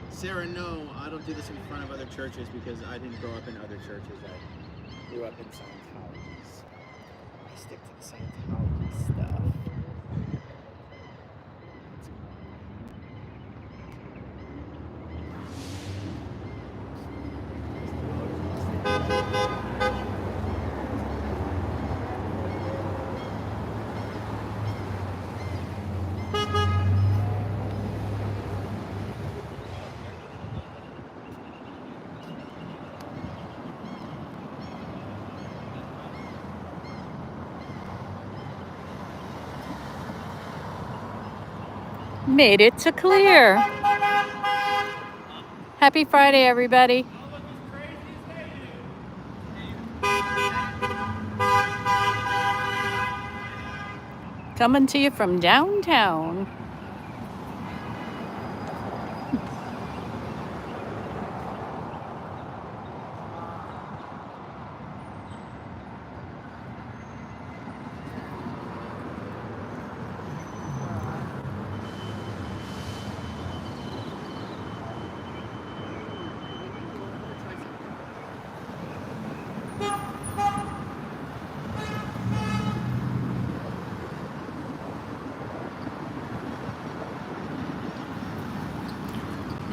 Sarah, no, I don't do this in front of other churches because I didn't grow up in other churches. I grew up in Scientology, so I stick to the Scientology stuff. Made it to Clear. Happy Friday, everybody. Coming to you from downtown.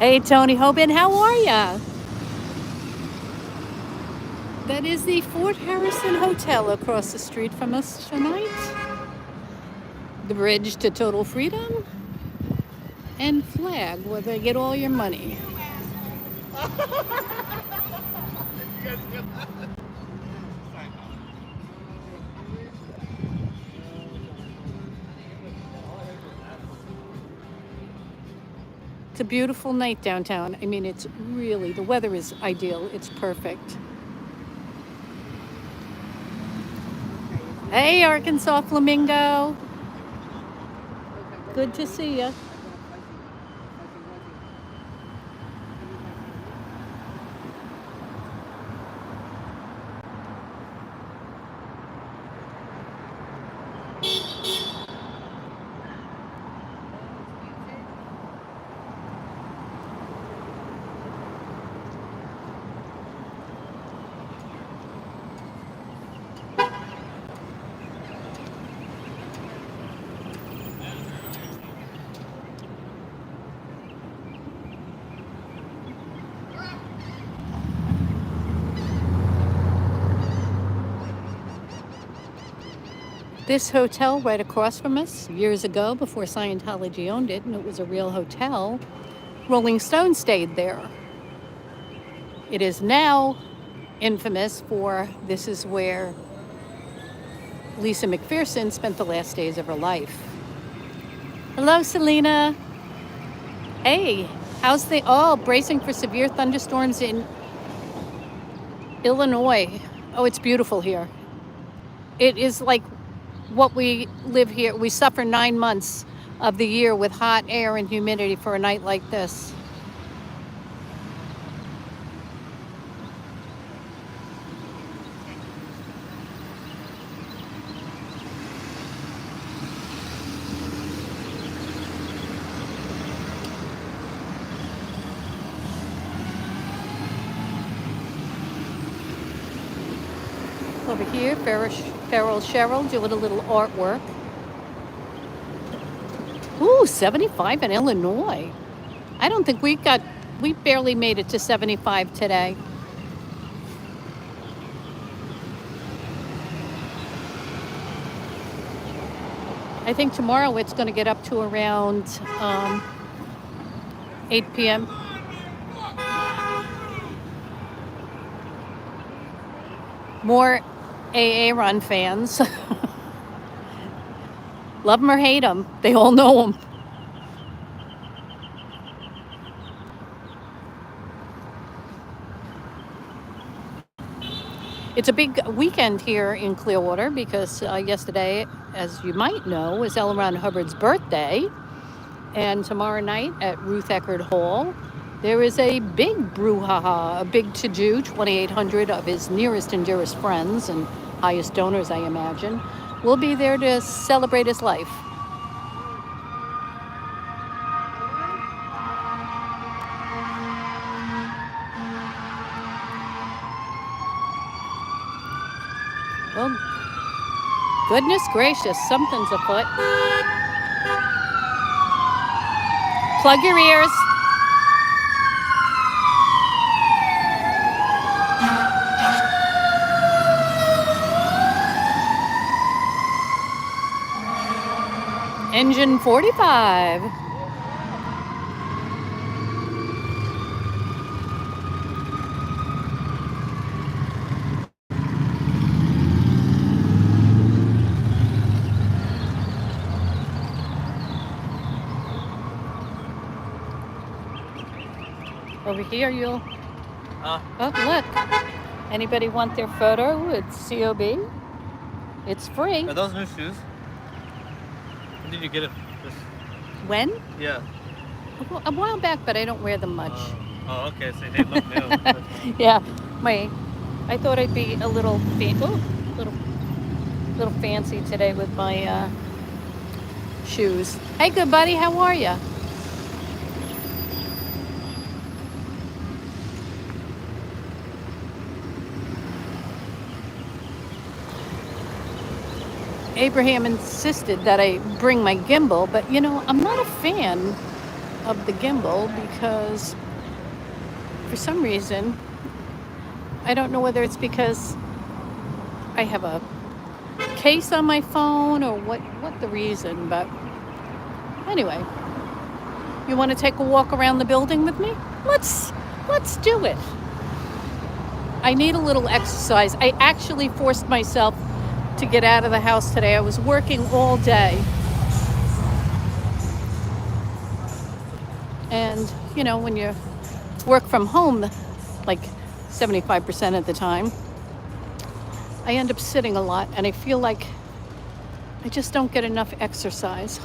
Hey, Tony Hoban, how are ya? That is the Fort Harrison Hotel across the street from us tonight. The bridge to total freedom. And Flag, where they get all your money. It's a beautiful night downtown. I mean, it's really, the weather is ideal. It's perfect. Hey, Arkansas Flamingo. Good to see you. This hotel right across from us, years ago, before Scientology owned it, and it was a real hotel, Rolling Stone stayed there. It is now infamous for, this is where Lisa McPherson spent the last days of her life. Hello, Selena. Hey, how's the, bracing for severe thunderstorms in Illinois. Oh, it's beautiful here. It is like what we live here. We suffer 9 months of the year with hot air and humidity for a night like this. Over here, Feral Cheryl doing a little artwork. Ooh, 75 in Illinois. I don't think we barely made it to 75 today. I think tomorrow it's going to get up to around 8 p.m. More AA Run fans. Love them or hate them, they all know them. It's a big weekend here in Clearwater because yesterday, as you might know, was LRonHubbard's birthday. And tomorrow night at Ruth Eckerd Hall, there is a big brouhaha, a big to-do, 2,800 of his nearest and dearest friends and highest donors, I imagine, will be there to celebrate his life. Oh, goodness gracious, something's afoot. Plug your ears. Engine 45. Over here, you'll... Oh, look. Anybody want their photo? It's COB. It's free. Are those new shoes? When did you get it? When? Yeah. A while back, but I don't wear them much. Oh, okay. So they look new. Yeah. I thought I'd be a little fancy today with my shoes. Hey, good buddy. How are you? Abraham insisted that I bring my gimbal, but you know, I'm not a fan of the gimbal because for some reason, I don't know whether it's because I have a case on my phone or what the reason, but anyway, you want to take a walk around the building with me? Let's do it. I need a little exercise. I actually forced myself to get out of the house today. I was working all day. And, you know, when you work from home, like 75% of the time, I end up sitting a lot and I feel like I just don't get enough exercise.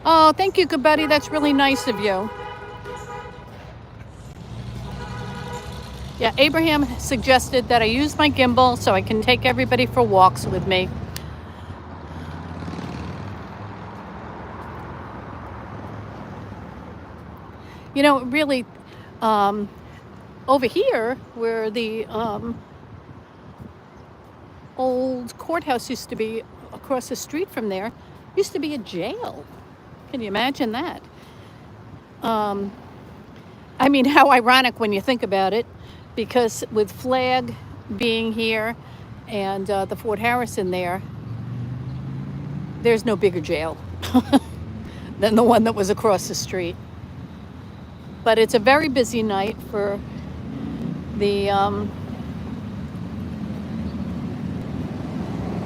Oh, thank you, good buddy. That's really nice of you. Yeah, Abraham suggested that I use my gimbal so I can take everybody for walks with me. You know, really, over here where the old courthouse used to be, across the street from there, used to be a jail. Can you imagine that? I mean, how ironic when you think about it, because with Flag being here and the Fort Harrison there's no bigger jail than the one that was across the street. But it's a very busy night for the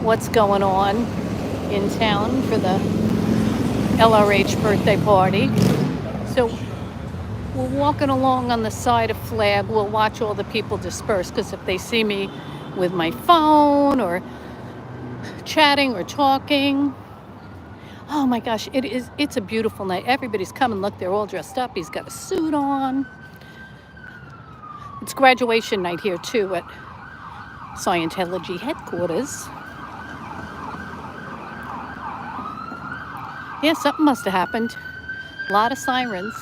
what's going on in town for the LRH birthday party. So we're walking along on the side of Flag. We'll watch all the people disperse, because if they see me with my phone or chatting or talking, oh my gosh, it's a beautiful night. Everybody's coming. Look, they're all dressed up. He's got a suit on. It's graduation night here too at Scientology headquarters. Yeah, something must have happened. A lot of sirens.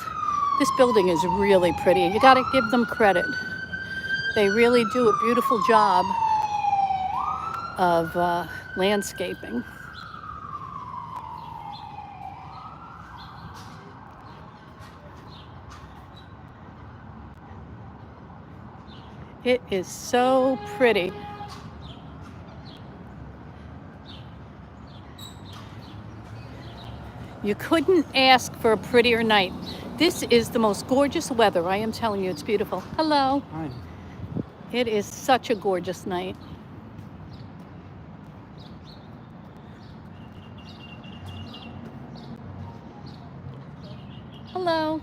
This building is really pretty. You got to give them credit. They really do a beautiful job of landscaping. It is so pretty. You couldn't ask for a prettier night. This is the most gorgeous weather. I am telling you, it's beautiful. Hello. Hi. It is such a gorgeous night. Hello.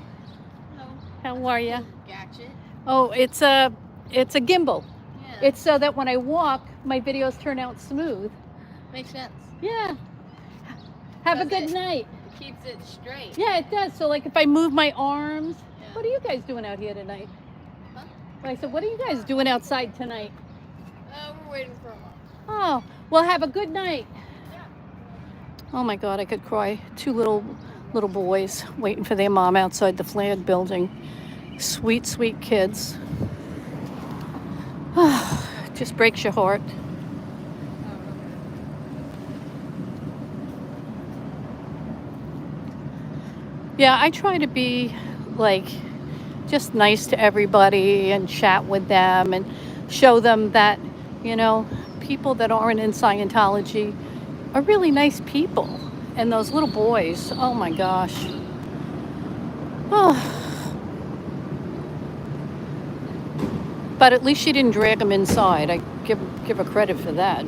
Hello. How are you? Gadget. Oh, it's a gimbal. Yeah. It's so that when I walk, my videos turn out smooth. Makes sense. Yeah. Have a Does good it? night. It keeps it straight. Yeah, it does. So like if I move my arms, Yeah. what are you guys doing out here tonight? Huh? I said, what are you guys doing outside tonight? We're waiting for a mom. Oh, well, have a good night. Yeah. Oh my God, I could cry. Two little boys waiting for their mom outside the flag building. Sweet, sweet kids. Just breaks your heart. Yeah, I try to be like just nice to everybody and chat with them and show them that, you know, people that aren't in Scientology are really nice people. And those little boys, oh my gosh. Oh. But at least she didn't drag them inside. I give her credit for that.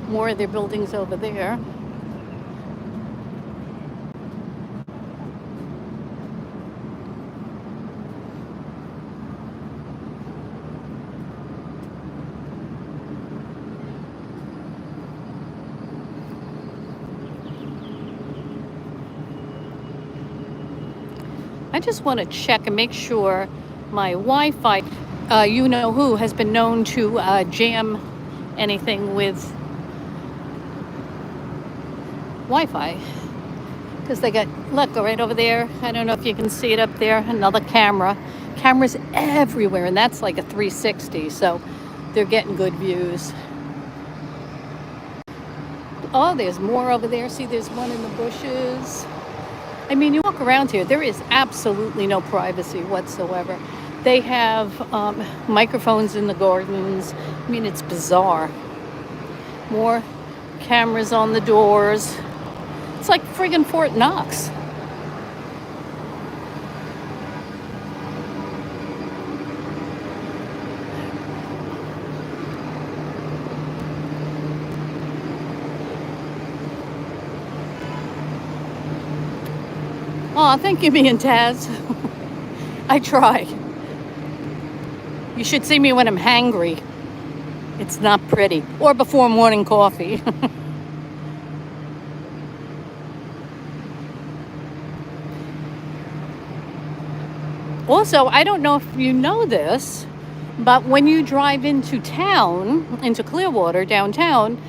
More of their buildings over there. I just want to check and make sure my Wi-Fi, you know who, has been known to jam anything with Wi-Fi. Because they got, look, right over there. I don't know if you can see it up there. Another camera. Cameras everywhere, and that's like a 360, so they're getting good views. Oh, there's more over there. See, there's one in the bushes. I mean, you walk around here, there is absolutely no privacy whatsoever. They have microphones in the gardens. I mean, it's bizarre. More cameras on the doors. It's like friggin' Fort Knox. Aw, thank you, me and Taz. I try. You should see me when I'm hangry. It's not pretty. Or before morning coffee. Also, I don't know if you know this, but when you drive into town, into Clearwater, downtown,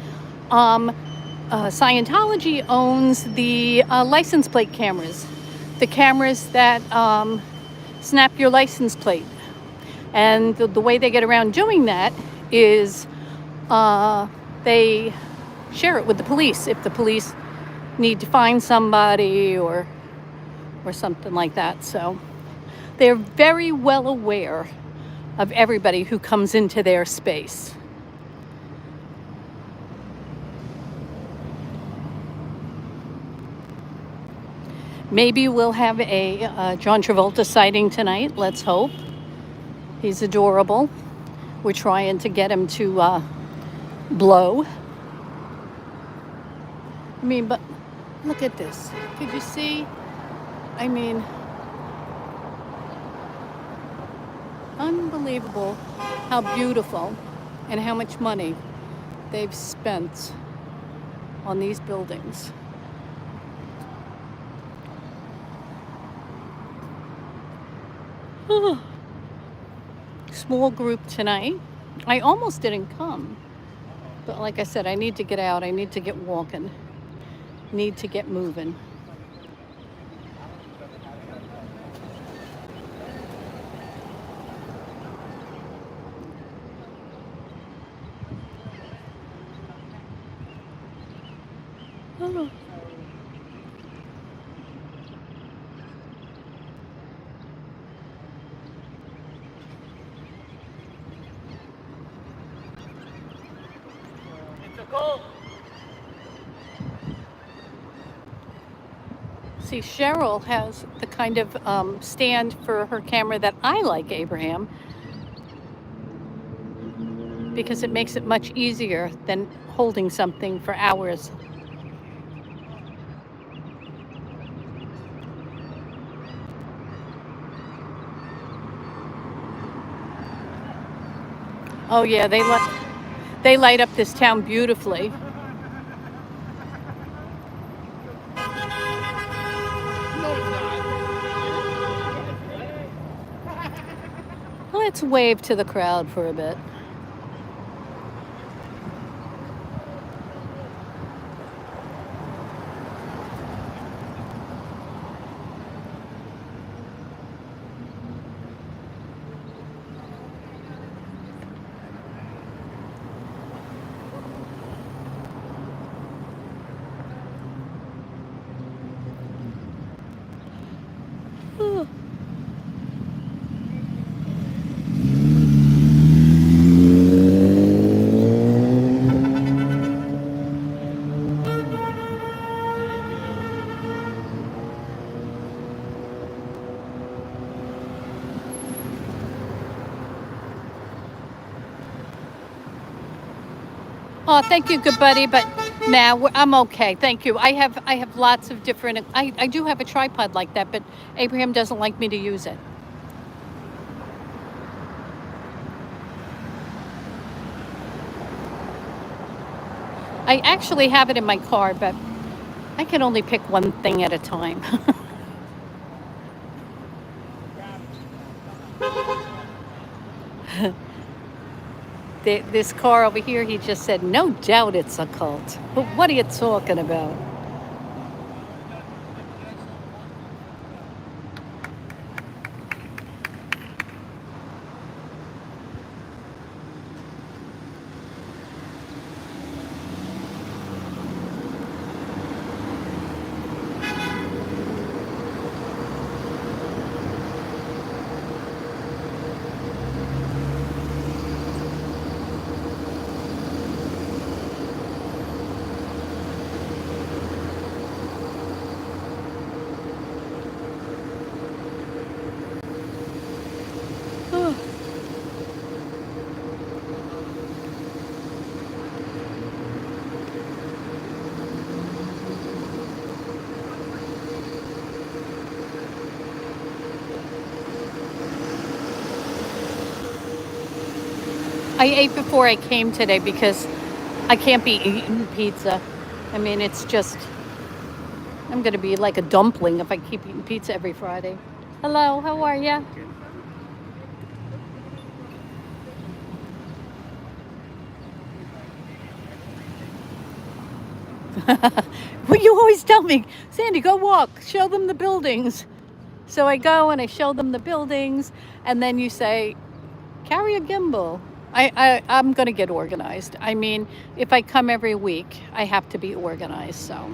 Scientology owns the license plate cameras. The cameras that snap your license plate. And the way they get around doing that is they share it with the police if the police need to find somebody or something like that. So they're very well aware of everybody who comes into their space. Maybe we'll have a John Travolta sighting tonight. Let's hope. He's adorable. We're trying to get him to blow. I mean, but look at this. Could you see? I mean, unbelievable how beautiful and how much money they've spent on these buildings. Small group tonight. I almost didn't come, but like I said, I need to get out. I need to get walking. Need to get moving. Oh. See, Cheryl has the kind of stand for her camera that I like, Abraham, because it makes it much easier than holding something for hours. Oh yeah, they light up this town beautifully. Let's wave to the crowd for a bit. Ooh. Oh, thank you, good buddy, but nah, I'm okay. Thank you. I have lots of different. I do have a tripod like that, but Abraham doesn't like me to use it. I actually have it in my car, but I can only pick one thing at a time. This car over here, he just said, no doubt it's a cult. But what are you talking about? I ate before I came today because I can't be eating pizza. I mean, it's just, I'm going to be like a dumpling if I keep eating pizza every Friday. Hello, how are you? Well, you always tell me, Sandy, go walk, show them the buildings. So I go and I show them the buildings, and then you say, carry a gimbal. I'm going to get organized. I mean, if I come every week, I have to be organized, so.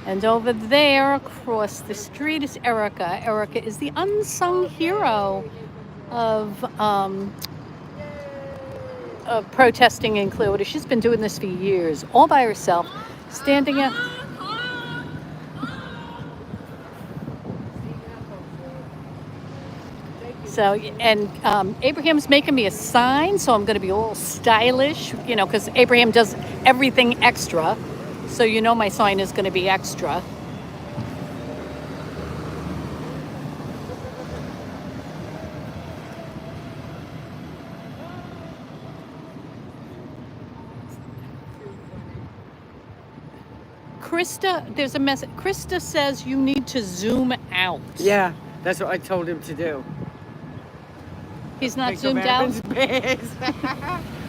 And over there across the street is Erica. Erica is the unsung hero of protesting in Clearwater. She's been doing this for years, all by herself, standing up. So, and Abraham's making me a sign, so I'm going to be all stylish, you know, because Abraham does everything extra. So, you know, my sign is going to be extra. Krista, there's a message. Krista says you need to zoom out. Yeah, that's what I told him to do. He's not Pick up zoomed out? Aaron's bags.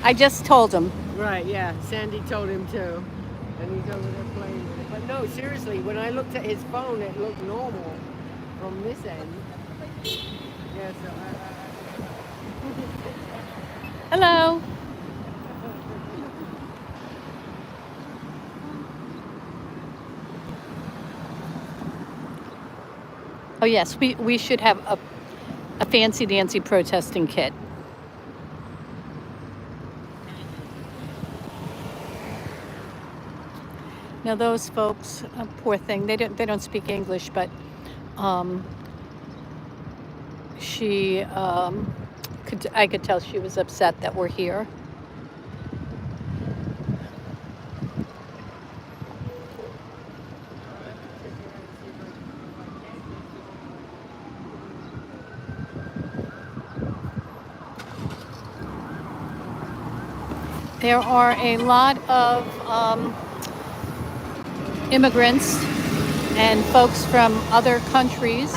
I just told him. Right, yeah. Sandy told him to. And he's over there playing with it. But no, seriously, when I looked at his phone, it looked normal from this end. Yeah, so Hello. Oh yes, we should have a fancy dancy protesting kit. Now those folks, poor thing, they don't speak English, but she I could tell she was upset that we're here. There are a lot of immigrants and folks from other countries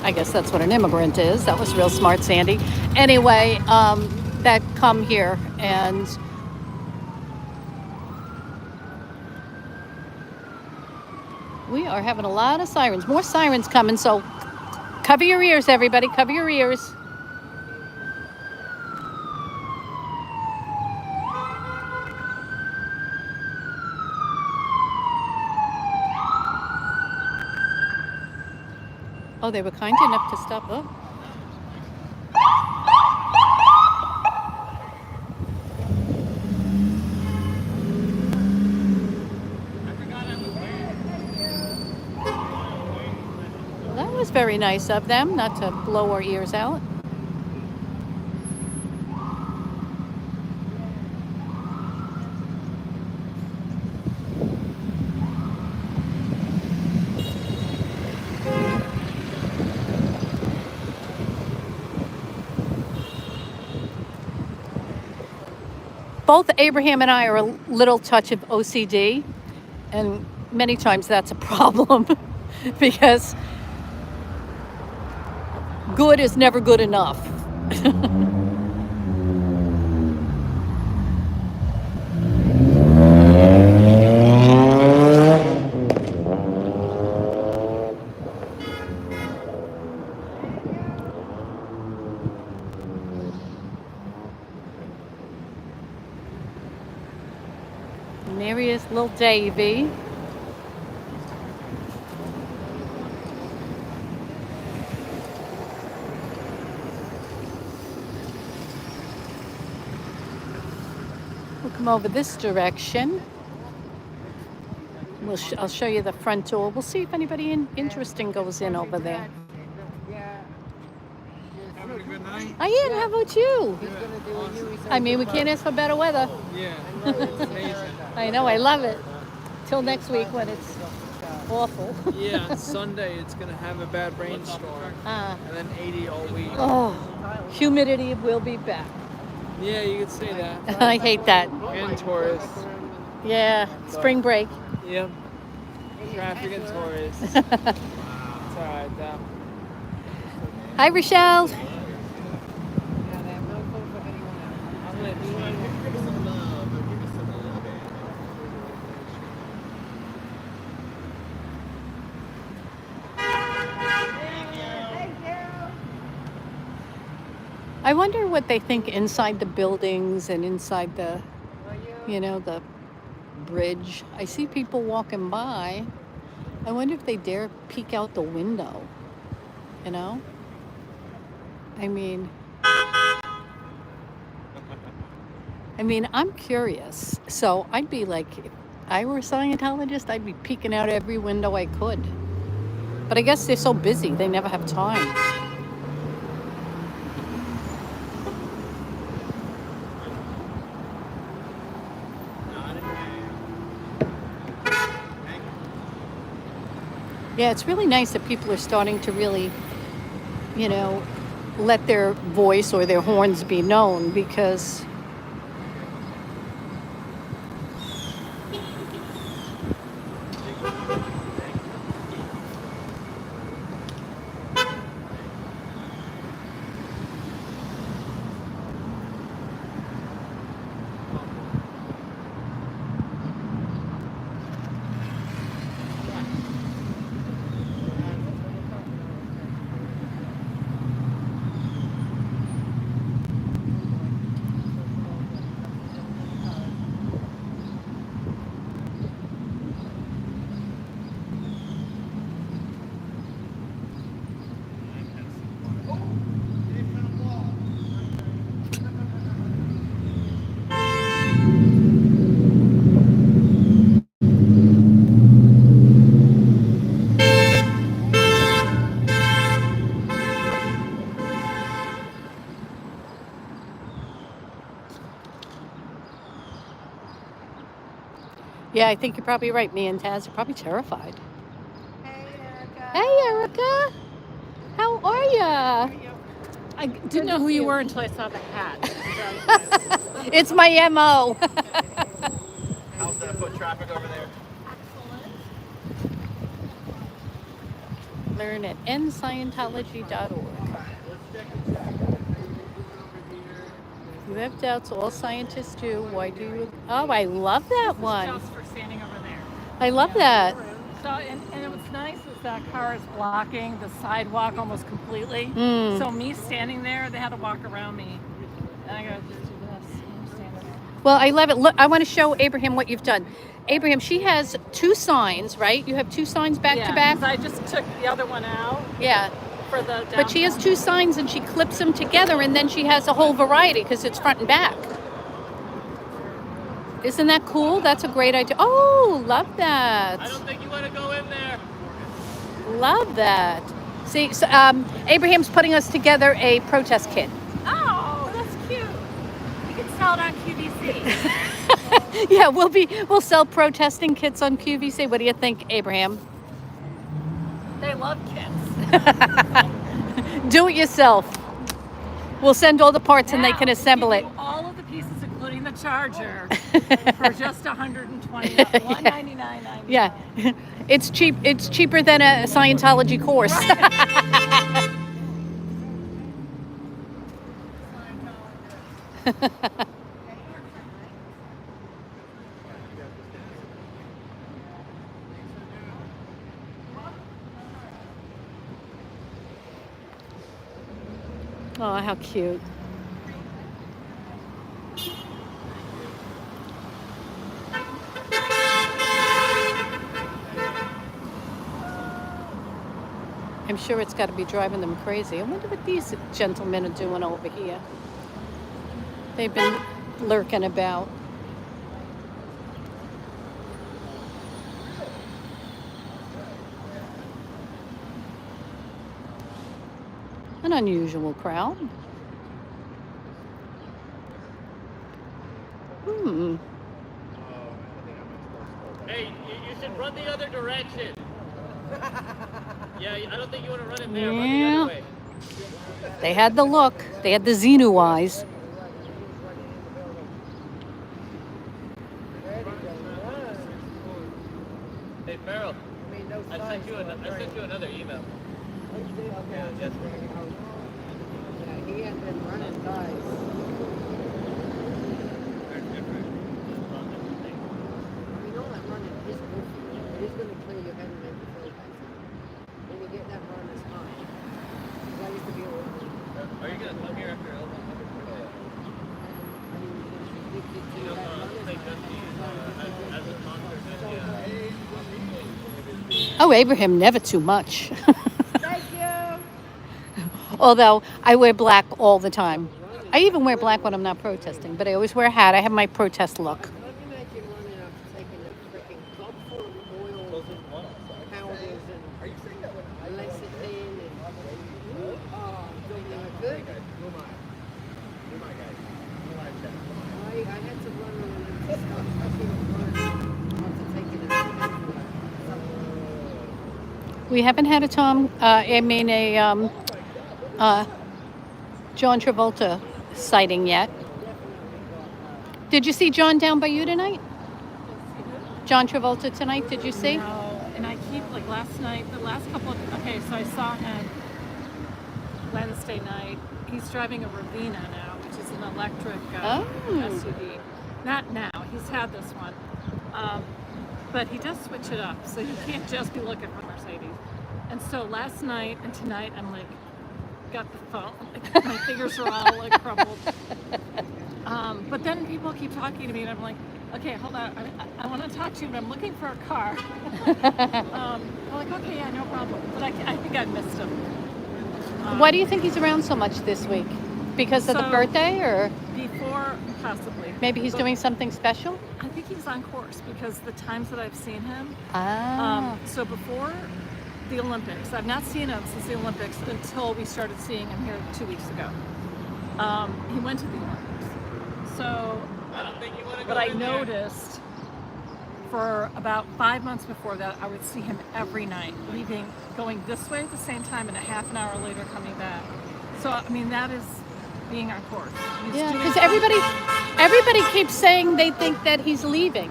I guess that's what an immigrant is. That was real smart, Sandy. Anyway, that come here, and we are having a lot of sirens. More sirens coming, so cover your ears, everybody. Cover your ears. Oh, they were kind enough to stop. Oh. Well, that was very nice of them not to blow our ears out. Both Abraham and I are a little touch of OCD, and many times that's a problem because good is never good enough. And there he is, little Davy. We'll come over this direction. I'll show you the front door. We'll see if anybody interesting goes in over there. Having a good night? I am. How about you? I mean, we can't ask for better weather. Yeah, it's amazing. I know. I love it. Till next week when it's awful. Yeah, on Sunday it's going to have a bad rainstorm. And then 80 all week. Oh, humidity will be back. Yeah, you could say that. I hate that. And tourists. Yeah, spring break. Yep. Traffic and tourists. It's alright though. Hi, Rochelle. I wonder what they think inside the buildings and inside the, the bridge. I see people walking by. I wonder if they dare peek out the window, I mean, I'm curious. So I'd be like, if I were a Scientologist, I'd be peeking out every window I could. But I guess they're so busy, they never have time. Yeah, it's really nice that people are starting to really, let their voice or their horns be known, because yeah, I think you're probably right. Me and Taz are probably terrified. Hey, Erica. How are ya? I didn't know who you were until I saw the hat. It's my MO. How's the foot traffic over there? learn at nscientology.org. If you have doubts, all scientists do. Why do you? Oh, I love that one. Just for standing over there. I love that. So, and what's nice is that car is blocking the sidewalk almost completely. So me standing there, they had to walk around me. And I gotta just do this. I'm standing there. Well, I love it. Look, I want to show Abraham what you've done. Abraham, she has 2 signs, right? You have 2 signs back to back? 'Cause I just took the other one out Yeah. for the But she has 2 signs and she clips them together and then she has a whole variety because it's front and back. Isn't that cool? That's a great idea. Oh, love that. I don't think you want to go in there. Love that. See, so, Abraham's putting us together a protest kit. Oh, that's cute. You can sell it on QVC. Yeah, we'll sell protesting kits on QVC. What do you think, Abraham? They love kids. Do it yourself. We'll send all the parts and they Now, can assemble we it. do all of the pieces, including the charger, for just $129.99. Yeah, it's cheap. It's cheaper than a Scientology course. Oh, how cute. I'm sure it's got to be driving them crazy. I wonder what these gentlemen are doing over here. They've been lurking about. An unusual crowd. Hey, you should run the other direction. Yeah, I don't think you want to run in there. Run the other way. They had the look. They had the Xenu eyes. Hey, Farrell. I sent you another email. Yeah, yes. He had been running guys. You know that running is good for you. It is going to clear your head and make you feel better. When you get that run as high. Because I used to be able to. Are you going to come here after LRonHubbard? As a concert. Oh, Abraham, never too much. Thank you! Although I wear black all the time. I even wear black when I'm not protesting, but I always wear a hat. I have my protest look. Can you imagine running up, taking a freaking cup full of oils and powders and lecithin and don't they look good? I had to run around and stop touching after taking it. We haven't had a John Travolta sighting yet. Did you see John down by you tonight? John Travolta tonight, did you see? No, and I keep, like last night, the last couple of, okay, so I saw him Wednesday night. He's driving a Ravina now, which is an electric SUV. Not now, he's had this one. But he does switch it up, so you can't just be looking for Mercedes. And so last night and tonight, I'm like, got the phone, like, my fingers are all like crumpled. But then people keep talking to me, and I'm like, okay, hold on, I want to talk to you, but I'm looking for a car. I'm like, okay, yeah, no problem. But I think I missed him. Why do you think he's around so much this week? Because of the birthday, or Before, possibly. maybe he's doing something special? I think he's on course because the times that I've seen him. Ah. So before the Olympics, I've not seen him since the Olympics until we started seeing him here 2 weeks ago. He went to the Olympics. So, but I noticed for about 5 months before that, I would see him every night, leaving, going this way at the same time, and a half an hour later coming back. So, I mean, that is being on course. He's Yeah, doing because something. everybody keeps saying they think that he's leaving.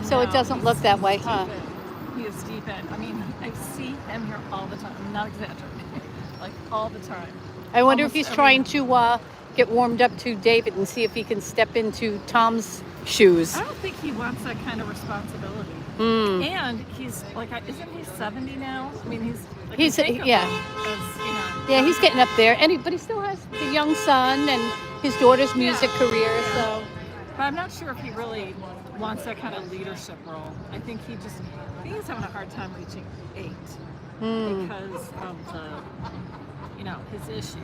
So it No, doesn't he's- look that way, he's huh? deep in. He is deep in. I mean, I see him here all the time. I'm not exaggerating. Like all the time. I wonder if Almost he's every trying night. to get warmed up to David and see if he can step into Tom's shoes. I don't think he wants that kind of responsibility. Mm. And he's like, isn't he 70 now? I mean, he's like, He's- I think of yeah. him as, you know. Yeah, he's getting up there, but he still has the young son and his daughter's music career. So But I'm not sure if he really wants that kind of leadership role. I think he's having a hard time reaching 8 because of the, you know, his issues.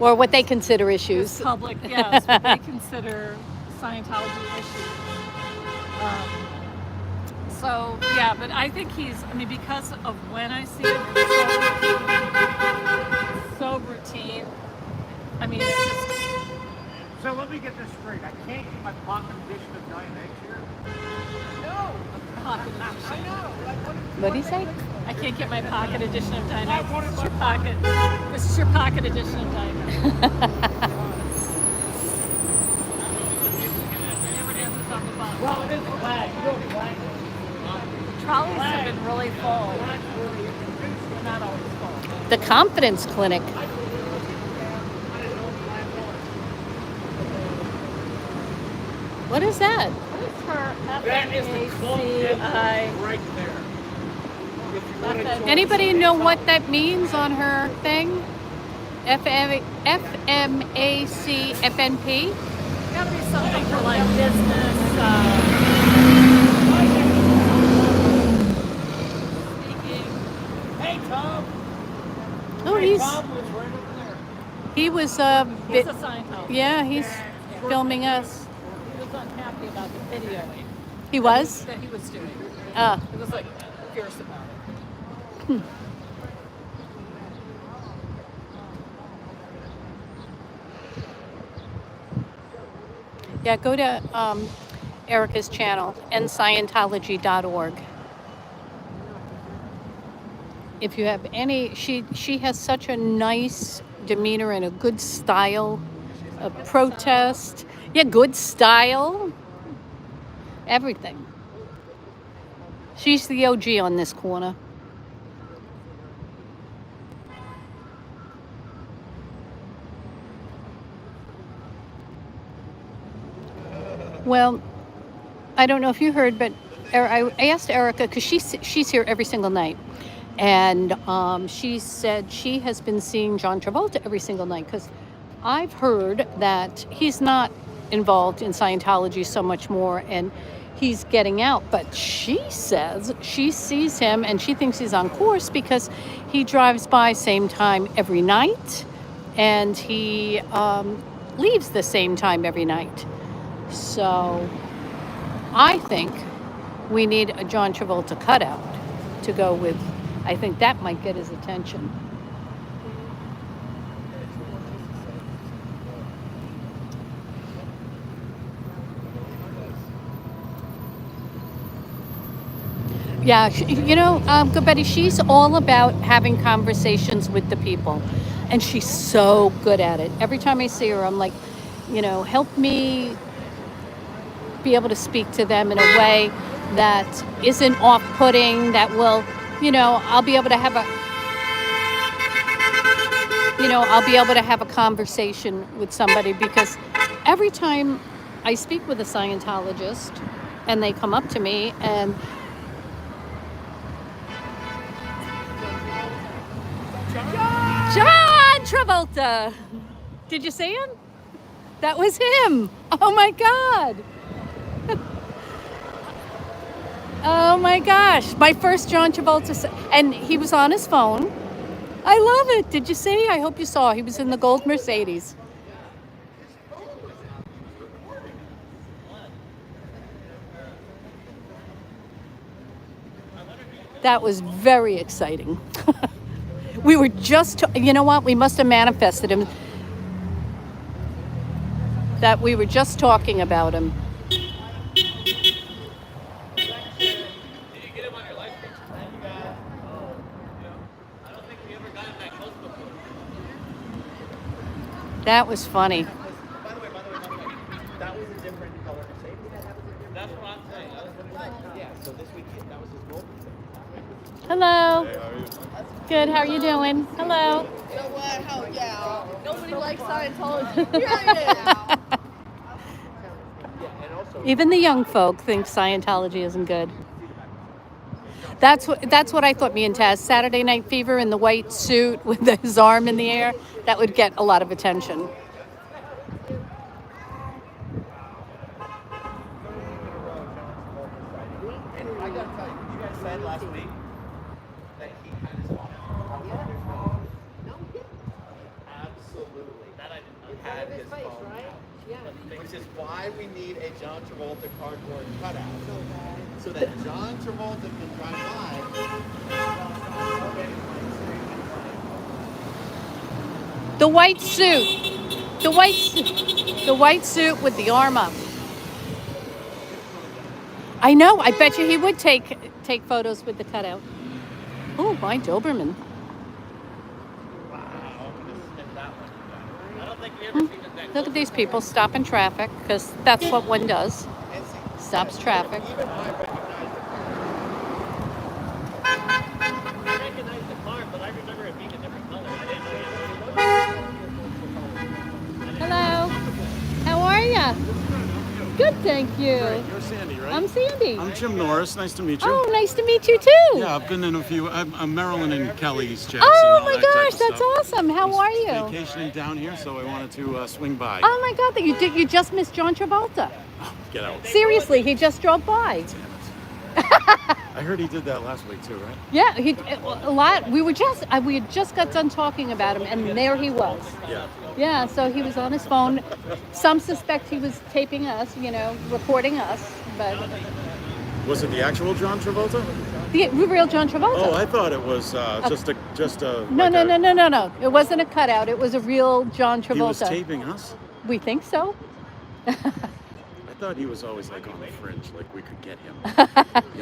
or what they consider His issues. public, yes, what they consider Scientology issues. So yeah, but I think because of when I see him, it's so routine. I mean, it's just So let me get this straight. I can't get my pocket edition of Giant Eggs here? No! pocket edition. I know! Like, What do you say? I can't get my pocket edition of Dynamite. This is your pocket. This is your pocket edition of Dynamite. well, it is flag. You know flag. Trolleys have been really full. They're not always full. The Confidence Clinic. What is that? What is her That is the club right there. If you want to join Anybody know what that means on her thing? FMAC FNP? Gotta be something for like business. Speaking. Hey, Tom! Oh, Hey, he's Tom was right over there. he was He's a Scientologist. yeah, he's filming us. He was unhappy about the video He was? that he was doing. Ah. He was like fierce about it. Yeah, go to Erica's channel, nscientology.org. If you have any, she has such a nice demeanor and a good style of protest. Yeah, good style. Everything. She's the OG on this corner. Well, I don't know if you heard, but I asked Erica because she's here every single night, and she said she has been seeing John Travolta every single night because I've heard that he's not involved in Scientology so much more, and he's getting out. But she says she sees him and she thinks he's on course because he drives by same time every night, and he leaves the same time every night. So I think we need a John Travolta cutout to go with. I think that might get his attention. Yeah, Good Betty, she's all about having conversations with the people. And she's so good at it. Every time I see her, I'm like, help me be able to speak to them in a way that isn't off-putting, that will, I'll be able to have a conversation with somebody, because every time I speak with a Scientologist and they come up to me and John Travolta, did you see him? That was him. Oh my God. Oh my gosh, my first John Travolta, and he was on his phone. I love it. Did you see? I hope you saw. He was in the gold Mercedes. That was very exciting. We were just, you know what? We must have manifested him. That we were just talking about him. That was funny. By the way, that was a different color Mercedes. That's what I'm saying. Yeah, so this week, that was his gold Mercedes. Hello. Good. How are you doing? Hello. You know what? Hell yeah. Nobody likes Scientology. Yeah. Even the young folk think Scientology isn't good. That's what I thought. Me and Taz, Saturday Night Fever in the white suit with his arm in the air, that would get a lot of attention. I gotta tell you, you guys said last week that he had his phone. Absolutely. That I didn't know. He had his phone. Which is why we need a John Travolta cardboard cutout. So that John Travolta can drive by. The white suit. The white suit with the arm up. I know. I bet you he would take photos with the cutout. Oh, my Doberman. I don't think we ever seen it that Look at these people stopping traffic, because that's what one does. Stops traffic. I recognized the car, but I remember it being a different color. I didn't know Hello. How are ya? Good, thank you. You're Sandy, right? I'm Sandy. I'm Jim Norris. Nice to meet you. Oh, nice to meet you too. Yeah, I've been in a few. I'm Marilyn and Kelly's chats. Oh and all my that type gosh, of that's stuff. awesome. How are you? Vacationing down here, so I wanted to swing by. Oh my God, you just missed John Travolta. Get out. Seriously, he just drove by. Damn it. I heard he did that last week too, right? Yeah, a lot. We had just got done talking about him, and there he was. Yeah. Yeah, so he was on his phone. Some suspect he was taping us, recording us, but Was it the actual John Travolta? the real John Travolta. Oh, I thought it was just a. No, like no. It wasn't a cutout. It was a real John Travolta. He was taping us. We think so. I thought he was always like on the fringe, like we could get him.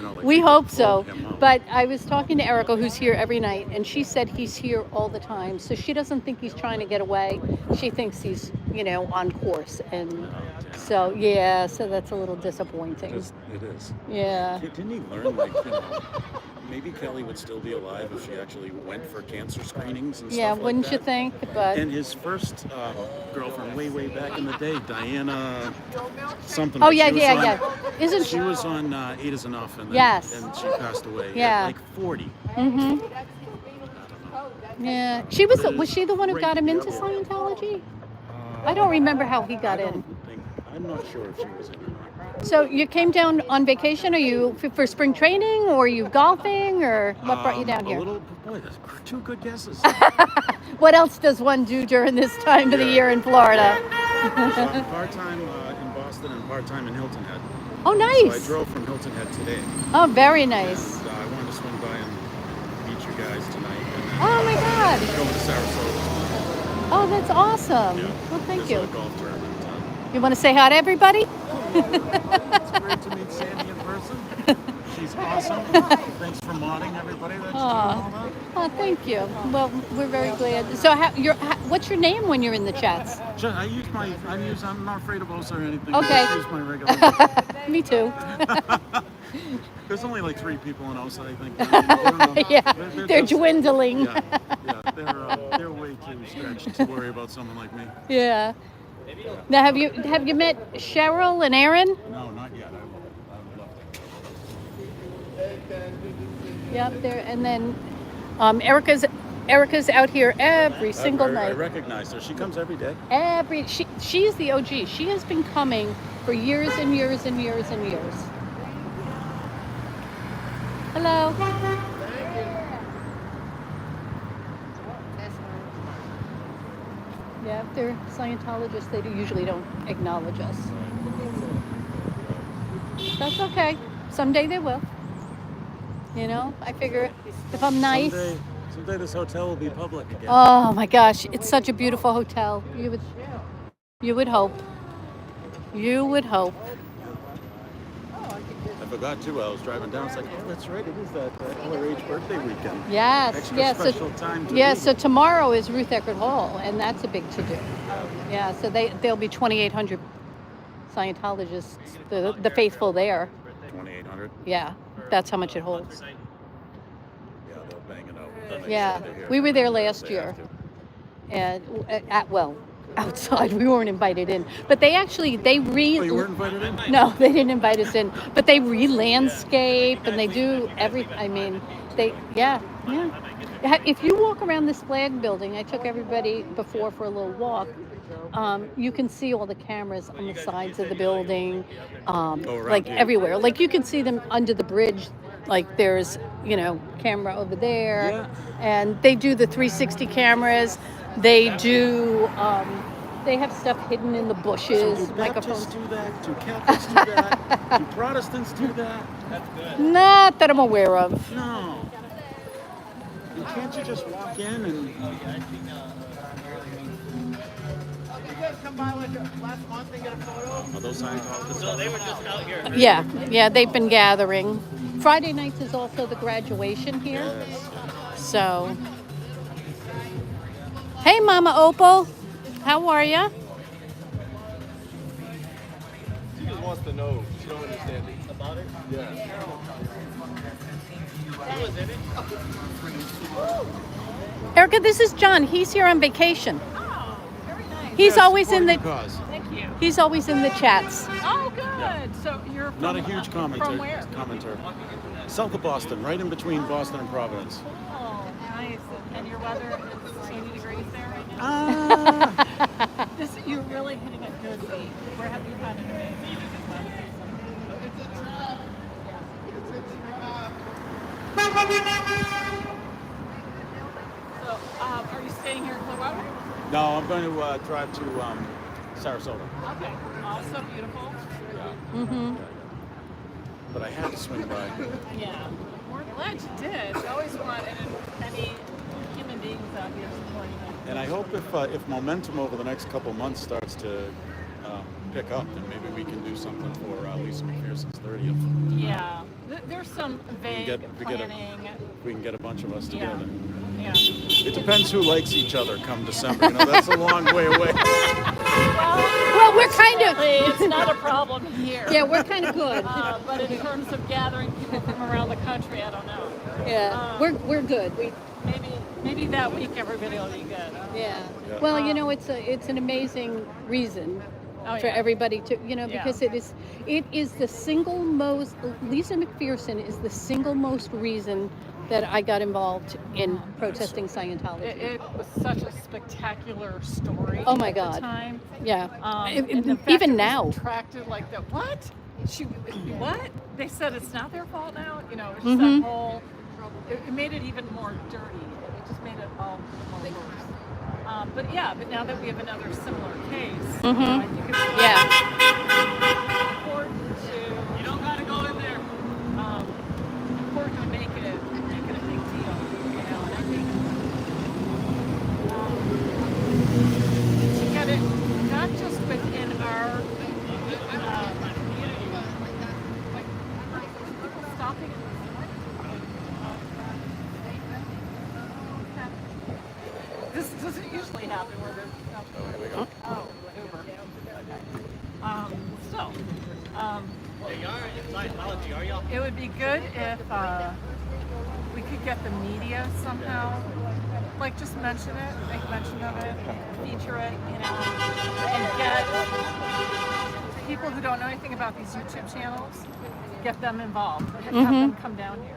Like We could hope so. rope him up. But I was talking to Erica, who's here every night, and she said he's here all the time. So she doesn't think he's trying to get away. She thinks he's, on course. And so, yeah, so that's a little disappointing. It is. Yeah. Didn't he learn, maybe Kelly would still be alive if she actually went for cancer screenings and Yeah, stuff wouldn't like you that? think? But And his first girlfriend, way back in the day, Diana something. oh but yeah, she was yeah, on- yeah. Isn't She was on Eight Is Enough, and then, Yes. and she passed away Yeah. at like 40. Mm-hmm. Yeah. She was she the one who got him into Scientology? I don't remember how he got in. I'm not sure if she was in or not. So you came down on vacation? Are you for spring training, or are you golfing, or what brought you down here? Boy, that's two good guesses. What else does one do during this time of the year in Florida? Part-time in Boston and part-time in Hilton Head. Oh, So nice. I drove from Hilton Head today. Oh, very nice. And, I wanted to swing by and meet you guys tonight. And then Oh my God. go to Sarasota. Oh, that's awesome. Yeah. Well, thank There's you. a golf tournament in town. You want to say hi to everybody? It's great to meet Sandy in person. She's awesome. Thanks for modding everybody that's doing all that. Oh, thank you. Well, we're very glad. So, what's your name when you're in the chats? I'm not afraid of OSA or anything. Okay. I just use my regular. Me too. There's only like 3 people in OSA, I think. Yeah, they're just- dwindling. Yeah, they're way too stretched to worry about someone like me. Yeah. Now, have you met Cheryl and Aaron? No, not yet. I would love to. Yep. There, and then Erica's out here every single I night. recognize her. She comes every day. She's the OG. She has been coming for years and years and years and years. Hello. Yeah, if they're Scientologists, they usually don't acknowledge us. That's okay. Someday they will. I figure if I'm nice. Someday this hotel will be public again. Oh my gosh, it's such a beautiful hotel. You would hope. You would hope. I forgot too. I was driving down. It's like, oh, that's right. It is that LRH birthday weekend. Yes, Extra yes. special time to Yeah, be. so tomorrow is Ruth Eckerd Hall, and that's a big to-do. Yeah, so there'll be 2,800 Scientologists, the faithful there. 2,800. Yeah, that's how much it holds. banging out. That makes Yeah, sense to hear. we were there They last have year, to. and well, outside. We weren't invited in, but they actually Oh, you weren't invited in? No, they didn't invite us in, but they re-landscape and they do everything. I mean, yeah. If you walk around this flag building, I took everybody before for a little walk. You can see all the cameras on the sides of the building, like here. everywhere. Like you can see them under the bridge. Like there's, camera over there, Yeah. and they do the 360 cameras. They do. They have stuff hidden in the bushes. So do microphones. Baptists do that? Do Catholics do that? Do Protestants do that? Not that I'm aware of. No. And can't you just walk in and... You guys come by like last month and get a photo? Are those Scientologists? So they were just out here. Yeah, they've been gathering. Friday nights is also the graduation here. Yes. So, hey, Mama Opal, how are ya? She just wants to know. She don't understand it. About it? Yeah. Who was in it? Erica, this is John. He's here on vacation. Oh, very nice. He's always in Supporting the. cause. Thank you. He's always in the chats. Oh, good. So you're from, Not a huge From where? commenter. South of Boston, right in between Boston and Providence. Oh, nice. And your weather is 80 degrees there right now? Ah. You're really hitting a good week. Where have you had an amazing So, are you staying here in Clearwater? No, I'm going to drive to Sarasota. Okay. Also beautiful. Mm-hmm. But I had to swing by. Yeah. We're glad you did. We always want any human beings out here supporting them. And I hope if momentum over the next couple months starts to pick up, then maybe we can do something for Lisa McPherson's 30th. Yeah. There's some vague we planning. We can get a bunch of us Yeah. together. Yeah. It depends who likes each other come December. That's a long way away. Well, we're kind of. It's not a problem here. Yeah, we're kind of good. But in terms of gathering people from around the country, I don't know. Yeah, we're good. Maybe that week everybody will be good. Yeah. Yeah. Well, it's an amazing reason Oh, for yeah. everybody to, because Yeah. it is the single most. Lisa McPherson is the single most reason that I got involved in protesting Scientology. It was such a spectacular story. Oh my at God. the time. Yeah. And the fact Even it was now. attracted like that. What? What? They said it's not their fault now. It's just Mhm. that whole. It made it even more dirty. It just made it all more worse. But now that we have another similar case, I think it's important to. You don't gotta go in there. Important to make it a big deal. And I think to get it not just within our community, like stopping it. This doesn't usually happen where there's Uber. Still, Hey, you are in Scientology, are y'all? it would be good if we could get the media somehow, like just mention it, make mention of it, feature it, and get people who don't know anything about these YouTube channels, get them involved, have them come down here.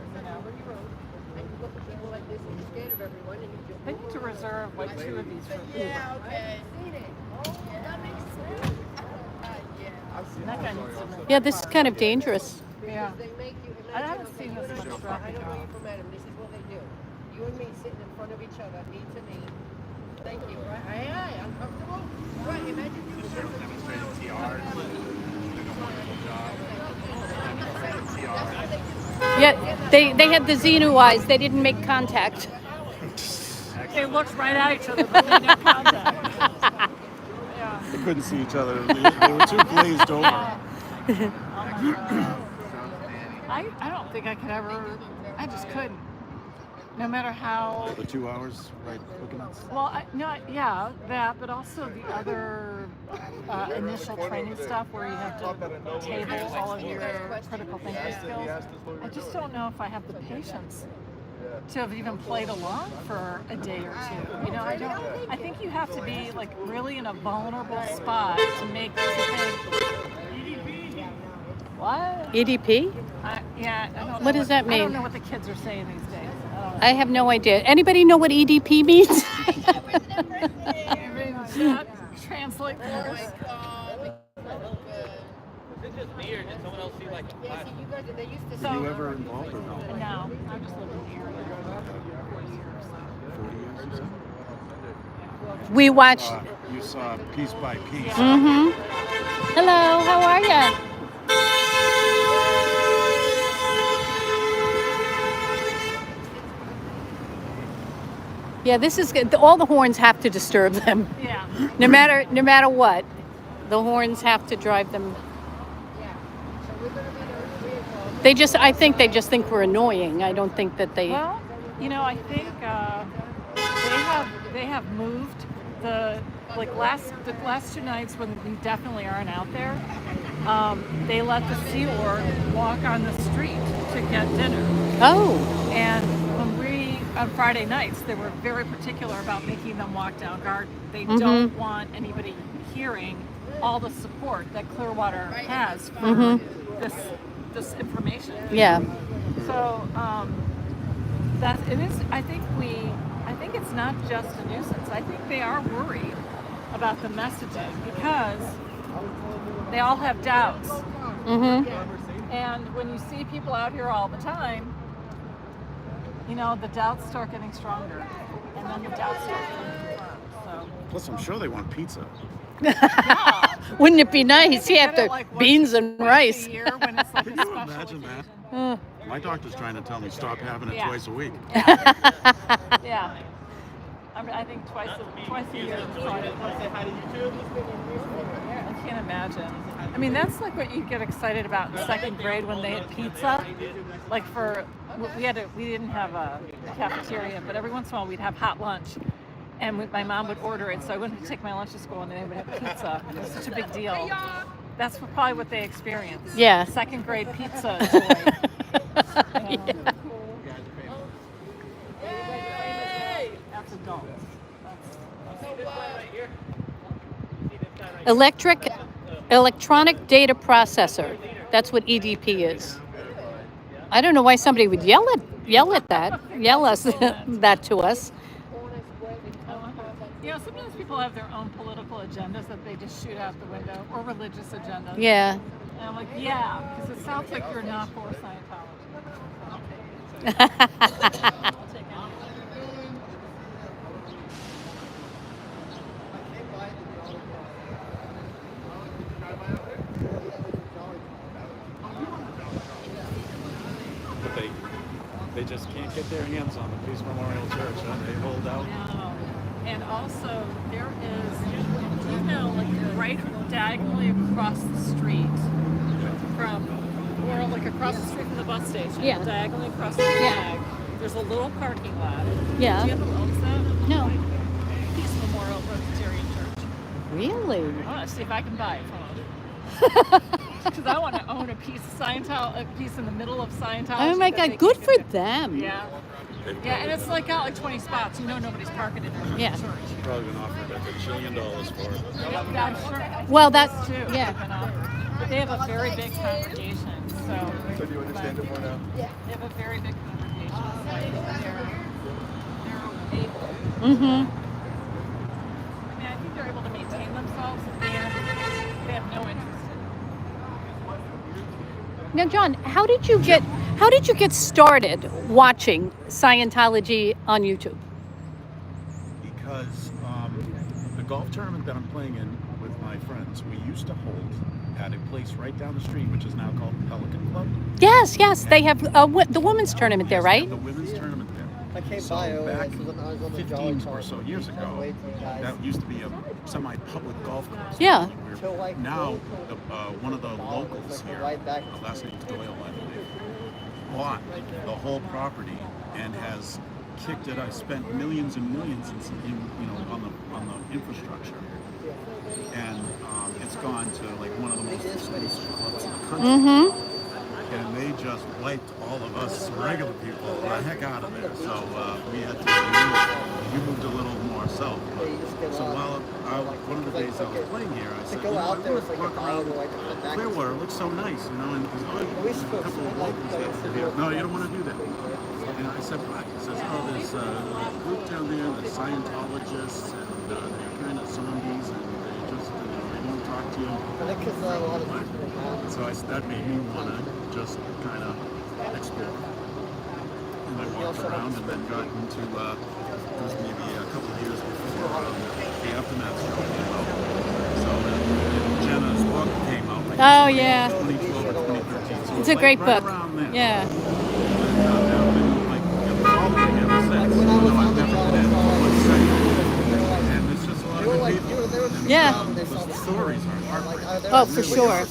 People like this and you're scared of everyone and you just They need to reserve like 2 of these for Uber. okay. That guy needs to know. Yeah, this is kind of dangerous. Yeah. They make you I imagine. haven't seen this much I traffic. don't know you from Adam. This is what they do. You and me sitting in front of each other, knee to knee. Thank you. Right? Aye, uncomfortable. Right. Imagine you were sitting with Yeah, they had the Xenu eyes. They didn't make contact. They looked right at each other, but they didn't contact. Yeah. They couldn't see each other. They were too glazed over. Oh my God. I don't think I could ever. I just couldn't. No matter how. The 2 hours, right? Looking at. Well, that, but also the other initial training stuff where you have to table all of your critical thinking skills. I just don't know if I have the patience to have even played along for a day or two. You know, I think you have to be like really in a vulnerable spot to make this a thing. What? EDP? Yeah, I don't know What does that mean? I don't know what the kids are saying these days. I have no idea. Anybody know what EDP means? Translate for us. It's just weird that someone else see like a Yeah, flash. see, you guys, they used to Were say. you ever involved or no? No, I just lived in the area for 40 years. 40 years, you said? We watched. You saw piece by piece. Mm-hmm. Hello, how are you? Yeah, this is good. All the horns have to disturb them. Yeah. No matter what, the horns have to drive them. I think they just think we're annoying. I don't think that they. Well, you know, I think they have moved the last 2 nights when we definitely aren't out there. They let the seaorg walk on the street to get dinner. Oh. And on Friday nights, they were very particular about making them walk down garden. They don't want anybody hearing all the support that Clearwater has for this information. Yeah. So that it is. I think it's not just a nuisance. I think they are worried about the messaging because they all have doubts. Mm-hmm. And when you see people out here all the time, you know, the doubts start getting stronger, and then the doubts start getting confirmed. So. Plus, I'm sure they want pizza. Yeah. Wouldn't it be nice? You You have get it, to like, beans and once rice. a year when it's like a Can you special imagine that? occasion. My doctor's trying to tell me stop having it Yeah. twice a week. Yeah. I mean, I think twice a year. is fine. I can't imagine. I mean, that's like what you get excited about in second grade when they had pizza. Like we didn't have a cafeteria, but every once in a while we'd have hot lunch. And my mom would order it, so I wouldn't take my lunch to school and they would have pizza. It was such a big deal. That's probably what they experienced. Yeah. Second grade pizza joy. Yeah. That's adults. Electronic data processor. That's what EDP is. I don't know why somebody would yell us that to us. You know, sometimes people have their own political agendas that they just shoot out the window, or religious agendas. Yeah. And I'm like, yeah, because it sounds like you're not for Scientology. I'll take it. But they just can't get their hands on the Peace Memorial Church, and they hold out. No. And also, there is, you know, like right diagonally across the street or like across the street from the bus station, Yeah. diagonally across the Yeah. there's a little parking lot. Yeah. Do you know who owns that? No. Peace Memorial Presbyterian Church. Really? I want to see if I can buy it from them. Because I want to own a piece of a piece in the middle of Scientology. Oh my that God, they good can for get. them. Yeah. Yeah, and it's like got like 20 spots. You know nobody's parking in their Yeah. church. Probably been offered like $1 trillion for it. Yeah, I'm sure. Well, that's too. yeah. They've been offered. But they have a very big congregation, so. So do you understand it more now? They have a very big congregation, so they're able. Mm-hmm. I mean, I think they're able to maintain themselves, and they have no interest in. Now, John, how did you get started watching Scientology on YouTube? Because the golf tournament that I'm playing in with my friends, we used to hold at a place right down the street, which is now called Pelican Club. Yes, they have the women's tournament there, right? The women's tournament there. I came So by back when I was on the 15 jolly or so years ago, that used to be a semi-public golf course. Yeah. Now, one of the locals here, the last name's Doyle, I believe, bought the whole property and has kicked it. I spent millions and millions on the infrastructure, and it's gone to like one of the most exclusive clubs in the country. Mm-hmm. And they just wiped all of us regular people the heck out of there. So we had to you moved a little more south. So while one of the days I was playing here, I said, I want to walk around Clearwater. It looks so nice, and there's a couple of locals that live here. No, you don't want to do that. And I said, why? He says, there's a group down there, the Scientologists, and they're kind of zombies, and they just, they won't talk to you. So that made me want to just kind of explore. And I walked around and then got into, it was maybe a couple of years before the Aftermath show came out. So Jenna's book came out. Like Oh, yeah. 2012 or 2013. So It's a great right book. around there. Yeah. And I've been like following ever since. Although I've never been in one second. And it's just a lot of good people. And, Yeah. the stories are heartbreaking. Oh, for sure.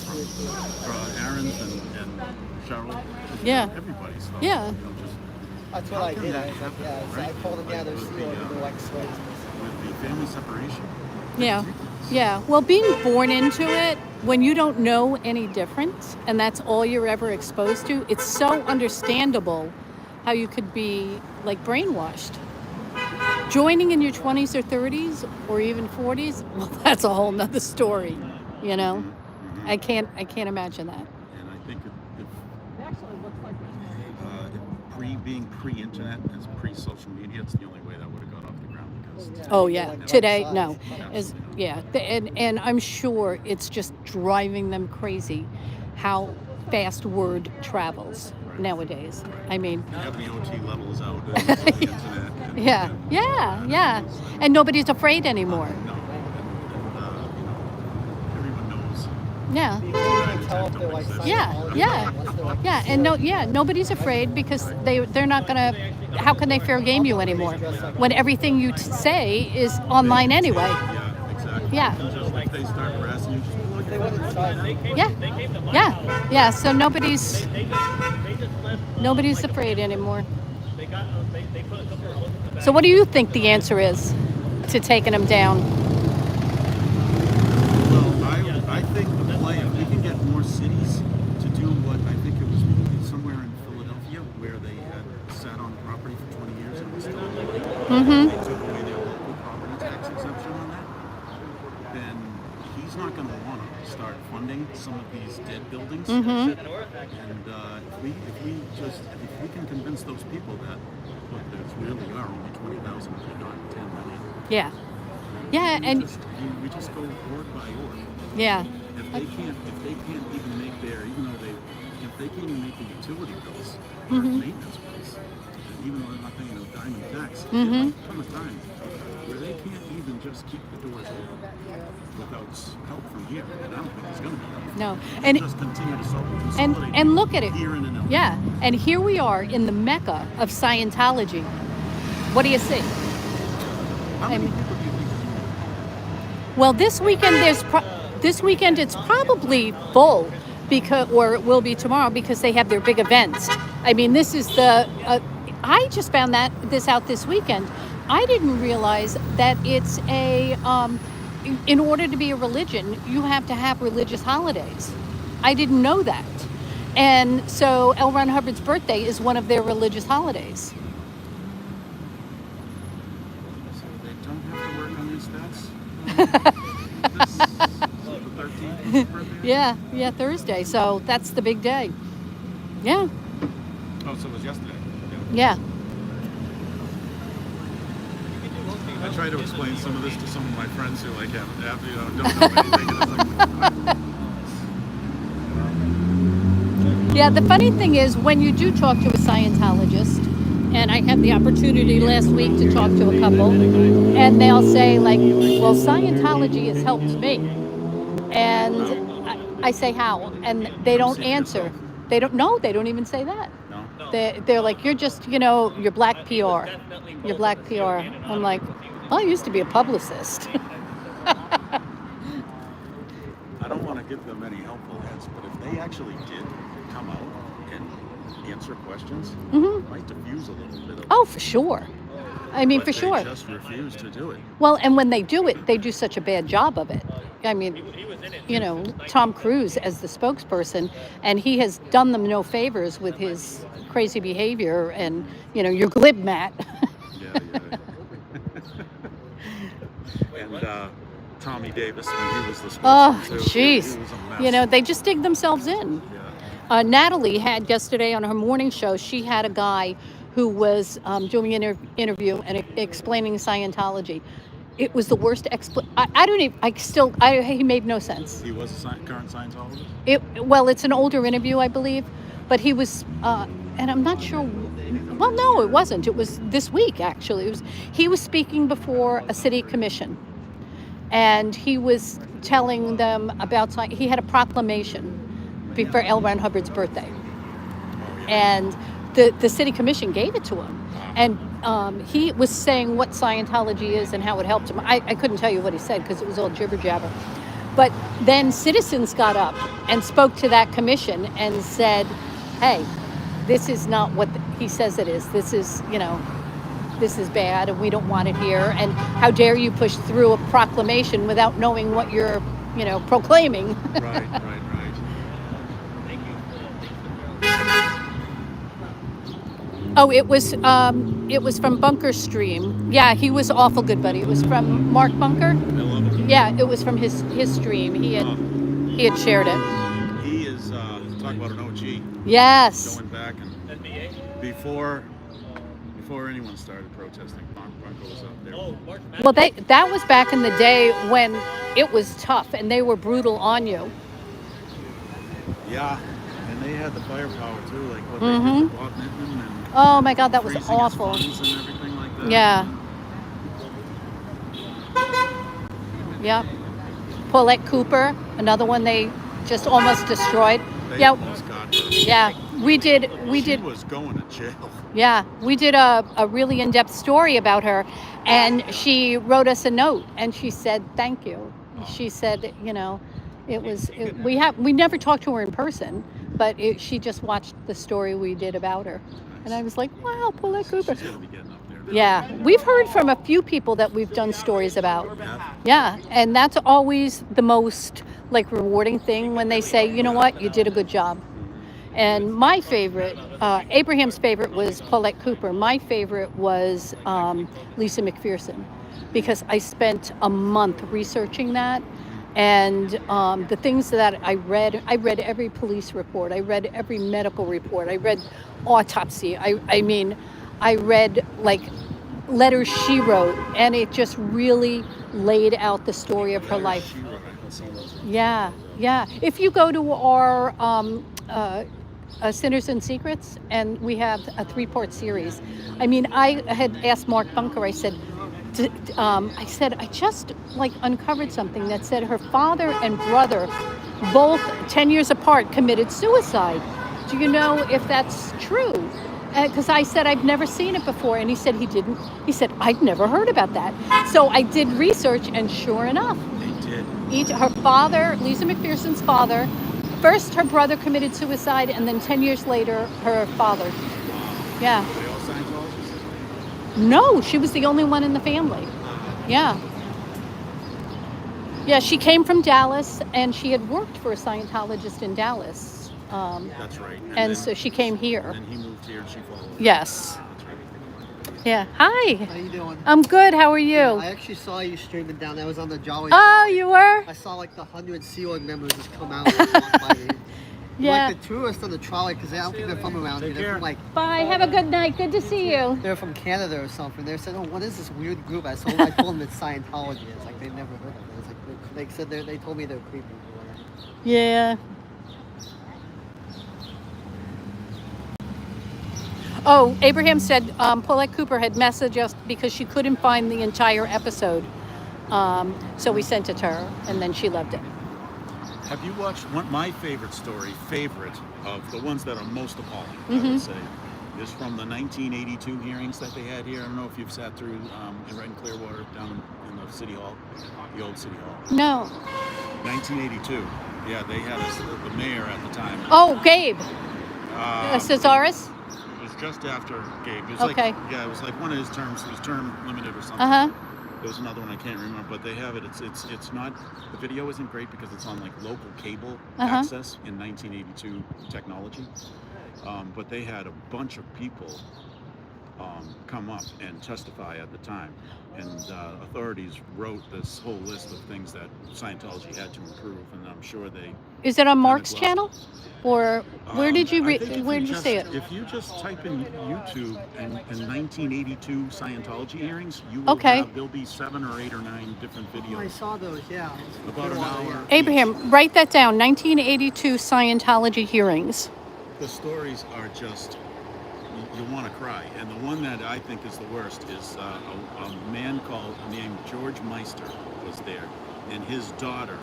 Aaron's and Cheryl. Yeah. Everybody's stuff. Yeah. That's what I did. I was like, yeah, so I called them together, see what the like switch. With the family separation. Yeah. Yeah. Well, being born into it, when you don't know any difference and that's all you're ever exposed to, it's so understandable how you could be like brainwashed. Joining in your 20s or 30s or even 40s, well, that's a whole nother story, you know? I can't imagine that. And I think being pre-internet and pre-social media, it's the only way that would have got off the ground. Because Oh yeah, today no, and I'm sure it's just driving them crazy how fast word travels nowadays. I mean, you have the OT levels out on the internet. And, yeah, and nobody's afraid anymore. No, and everyone knows. Yeah, and nobody's afraid because they're not gonna. How can they fair game you anymore when everything you say is online anyway? Yeah, exactly. Yeah. And just if they start harassing you, just look Yeah. So nobody's afraid anymore. So what do you think the answer is to taking them down? Well, I think the play, if we can get more cities to do what I think it was somewhere in Philadelphia where they had sat on property for 20 years and was still living. Mm-hmm. They took away their local property tax exemption on that. Then he's not going to want to start funding some of these dead buildings. Mm-hmm. And if we can convince those people that look, there really are only 20,000, not 10 million. Yeah, We just go ward by ward. yeah. If they can't even make if they can't even make the utility bills, or maintenance bills, and even though they're not paying a dime in tax, there might come a time where they can't even just keep the doors open without help from here. And I don't think it's going to be help. No, They'll and just continue to consolidate and look at it. Here and in LA. Yeah, and here we are in the mecca of Scientology. What do you see? How many people do you think? Well, this weekend it's probably full or it will be tomorrow because they have their big events. I mean, this is I just found this out this weekend. I didn't realize that it's in order to be a religion, you have to have religious holidays. I didn't know that. And so LRonHubbard's birthday is one of their religious holidays. So they don't have to work on these stats? This is the 13th birthday? Yeah, Thursday. So that's the big day. Yeah. Oh, so it was yesterday. Yeah. I try to explain some of this to some of my friends who don't know anything. And it's Yeah, the funny thing is when you do talk to a Scientologist, and I had the opportunity last week to talk to a couple, and they'll say like, well, Scientology has helped me. And I say how? And they don't answer. They don't even say that. No. They're like, you're just, you're black PR. You're black PR. I'm like, well, I used to be a publicist. I don't want to give them any helpful hints, but if they actually did come out and answer questions, it might diffuse a little bit of Oh, for sure. I mean, but for sure. They just refuse to do it. Well, and when they do it, they do such a bad job of it. I mean, He was in it. you know, Tom Cruise as the spokesperson, and he has done them no favors with his crazy behavior and, you know, your glib Matt. Yeah. And Tommy Davis, when he was the Oh, spokesman too, jeez. he was a mess. You know, they just dig themselves in. Yeah. Natalie had yesterday on her morning show, she had a guy who was doing an interview and explaining Scientology. It was the worst he made no sense. He was a current Scientologist? It's an older interview, I believe, but he was, and I'm not sure, well, no, it wasn't. It was this week, actually. He was speaking before a city commission, and he was telling them about, he had a proclamation for LRonHubbard's birthday. And the city commission gave it to him. And he was saying what Scientology is and how it helped him. I couldn't tell you what he said because it was all jibber jabber. But then citizens got up and spoke to that commission and said, hey, this is not what he says it is. This is, you know, this is bad and we don't want it here. And how dare you push through a proclamation without knowing what you're, you know, proclaiming. Right. Oh, it was from Bunker Stream. Yeah, he was awful good, buddy. It was from Mark Bunker. I love it. Yeah, it was from his stream. He had shared it. He is talk about an OG. Yes. Going back and before anyone started protesting, Bronco was up there. Well, that was back in the day when it was tough and they were brutal on you. Yeah, and they had the firepower too, like what they did to Bob Nittman and Oh my God, that was freezing his awful. funds and everything like that. Yeah. Yeah. Paulette Cooper, another one they just almost destroyed. They almost got her. Yeah. We did. She was going to jail. Yeah, we did a really in-depth story about her, and she wrote us a note, and she said thank you. She said, you know, we never talked to her in person, but she just watched the story we did about her, and I was like, wow, Paulette Cooper. She's gonna be getting up there. Yeah, we've heard from a few people that we've done stories about. Yeah, and that's always the most like rewarding thing when they say, you know what, you did a good job. And my favorite, Abraham's favorite was Paulette Cooper. My favorite was Lisa McPherson, because I spent a month researching that. And the things that I read every police report. I read every medical report. I read autopsy. I mean, I read like letters she wrote, and it just really laid out the story of her life. Yeah. If you go to our Sinners and Secrets, and we have a 3-part series. I mean, I had asked Mark Bunker, I said, I just like uncovered something that said her father and brother, both 10 years apart, committed suicide. Do you know if that's true? Because I said, I've never seen it before. And he said he didn't. He said, I'd never heard about that. So I did research, and sure enough, They did. her father, Lisa McPherson's father, first her brother committed suicide, and then 10 years later, her father. Yeah. Were they all Scientologists? No, she was the only one in the family. Yeah. Yeah, she came from Dallas, and she had worked for a Scientologist in Dallas. That's right. And then, so she came here. And he moved here and she followed. Yes. That's right. Yeah. Hi. How you doing? I'm good. How are you? I actually saw you streaming down. I was on the Jolly. Oh, you were? I saw like the 100 SeaOrg members just come out and walk by me. Yeah. Like the tourists on the trolley, because I don't think they're from around here. They're from like Bye. Have a good night. Good to see you. they're from Canada or something. They said, "Oh, what is this weird group?" I told them it's Scientology. It's like they never heard of it. It's like they said they told me they're creepy. Yeah. Oh, Abraham said Paulette Cooper had messaged us because she couldn't find the entire episode. So we sent it to her, and then she loved it. Have you watched my favorite of the ones that are most appalling, I would say, is from the 1982 hearings that they had here. I don't know if you've sat through right in Clearwater, down in the city hall, the old city hall. No. 1982. Yeah, they had the mayor at the time. Oh, Gabe. Cesaris? It was just after Gabe. It was Okay. it was like one of his terms. It was term limited or something. Uh-huh. There's another one I can't remember, but they have it. It's not, the video isn't great because it's on like local cable access in 1982 technology. But they had a bunch of people come up and testify at the time, and authorities wrote this whole list of things that Scientology had to improve, and I'm sure they. Is it on Mark's channel, or where did you where did you see it? If you just type in YouTube and 1982 Scientology hearings, you will have, there'll be 7 or 8 or 9 different videos. I saw those, yeah. About an hour. Abraham, write that down. 1982 Scientology hearings. The stories are just, you want to cry. And the one that I think is the worst is a man named George Meister was there, and his daughter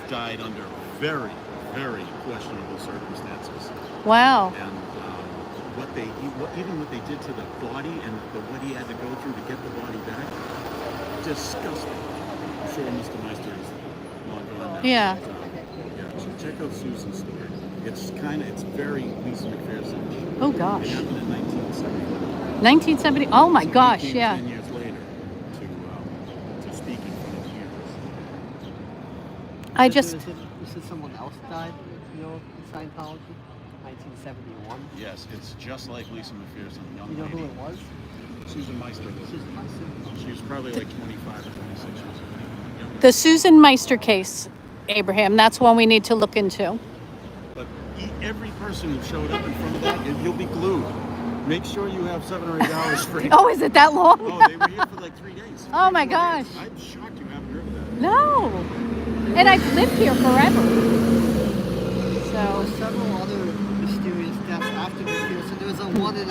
died under very, very questionable circumstances. Wow. And even what they did to the body and what he had to go through to get the body back, disgusting. I'm sure Mr. Meister is long gone now. Yeah. So check out Susan's story. It's very Lisa McPherson. Oh gosh. It happened in 1970. 1970. Oh my gosh, Came yeah. 10 years later to speak in front of viewers. You said someone else died, in Scientology? 1971? Yes, it's just like Lisa McPherson, young You know lady. who it was? Susan Meister. Susan Meister? She was probably like 25 or 26 years old. The Susan Meister case, Abraham, that's one we need to look into. But every person who showed up in front of that, you'll be glued. Make sure you have 7 or 8 hours free. Oh, is it that long? Oh, they were here for like 3 days. Oh my gosh. I'm shocked you haven't heard of that. No. And I've lived here forever. There were So, several other mysterious deaths after McPherson. There was a one in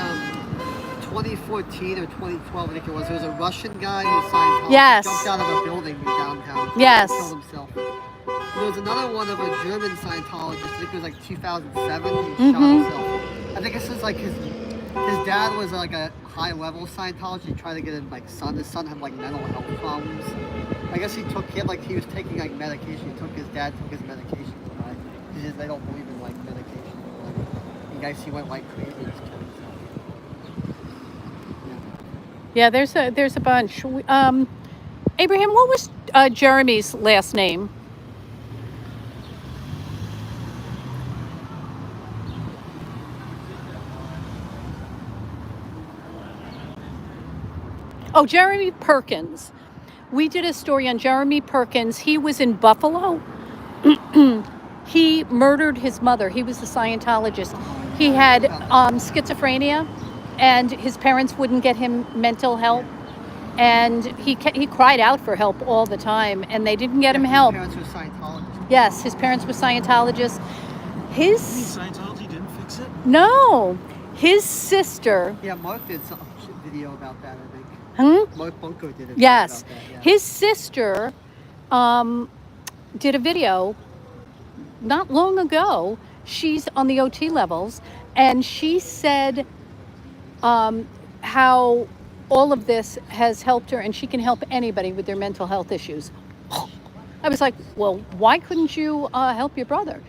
2014 or 2012, I think it was. There was a Russian guy who Scientology Yes. jumped out of a building in downtown. Yes. Killed himself. There was another one of a German Scientologist. I think it was like 2007. He shot himself. I think this is like his dad was like a high-level Scientologist. He tried to get his son had like mental health problems. I guess he was taking like medication. His dad took his medication. Because they don't believe in like medication. I guess he went like crazy and just killed himself. yeah, there's a bunch. Abraham, what was Jeremy's last name? Oh, Jeremy Perkins. We did a story on Jeremy Perkins. He was in Buffalo. He murdered his mother. He was a Scientologist. He had schizophrenia, and his parents wouldn't get him mental help. And he cried out for help all the time, and they didn't get him help. His parents were Scientologists. Yes, his parents were Scientologists. Scientology didn't fix it? No, his sister. Yeah, Mark did some video about that, I think. Mark Bunko did a video Yes, about that. Yeah. his sister did a video not long ago. She's on the OT levels, and she said how all of this has helped her, and she can help anybody with their mental health issues. I was like, well, why couldn't you help your brother?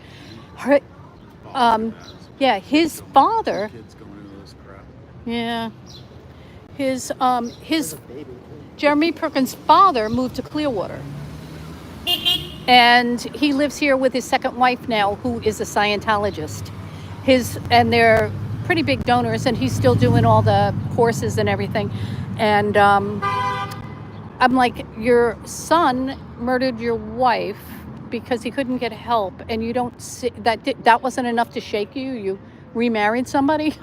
Yeah, his father. Kids going into this crap. Yeah, his Jeremy Perkins' father moved to Clearwater. And he lives here with his second wife now, who is a Scientologist. And they're pretty big donors, and he's still doing all the courses and everything. And I'm like, your son murdered your wife because he couldn't get help, and you don't see that wasn't enough to shake you? You remarried somebody?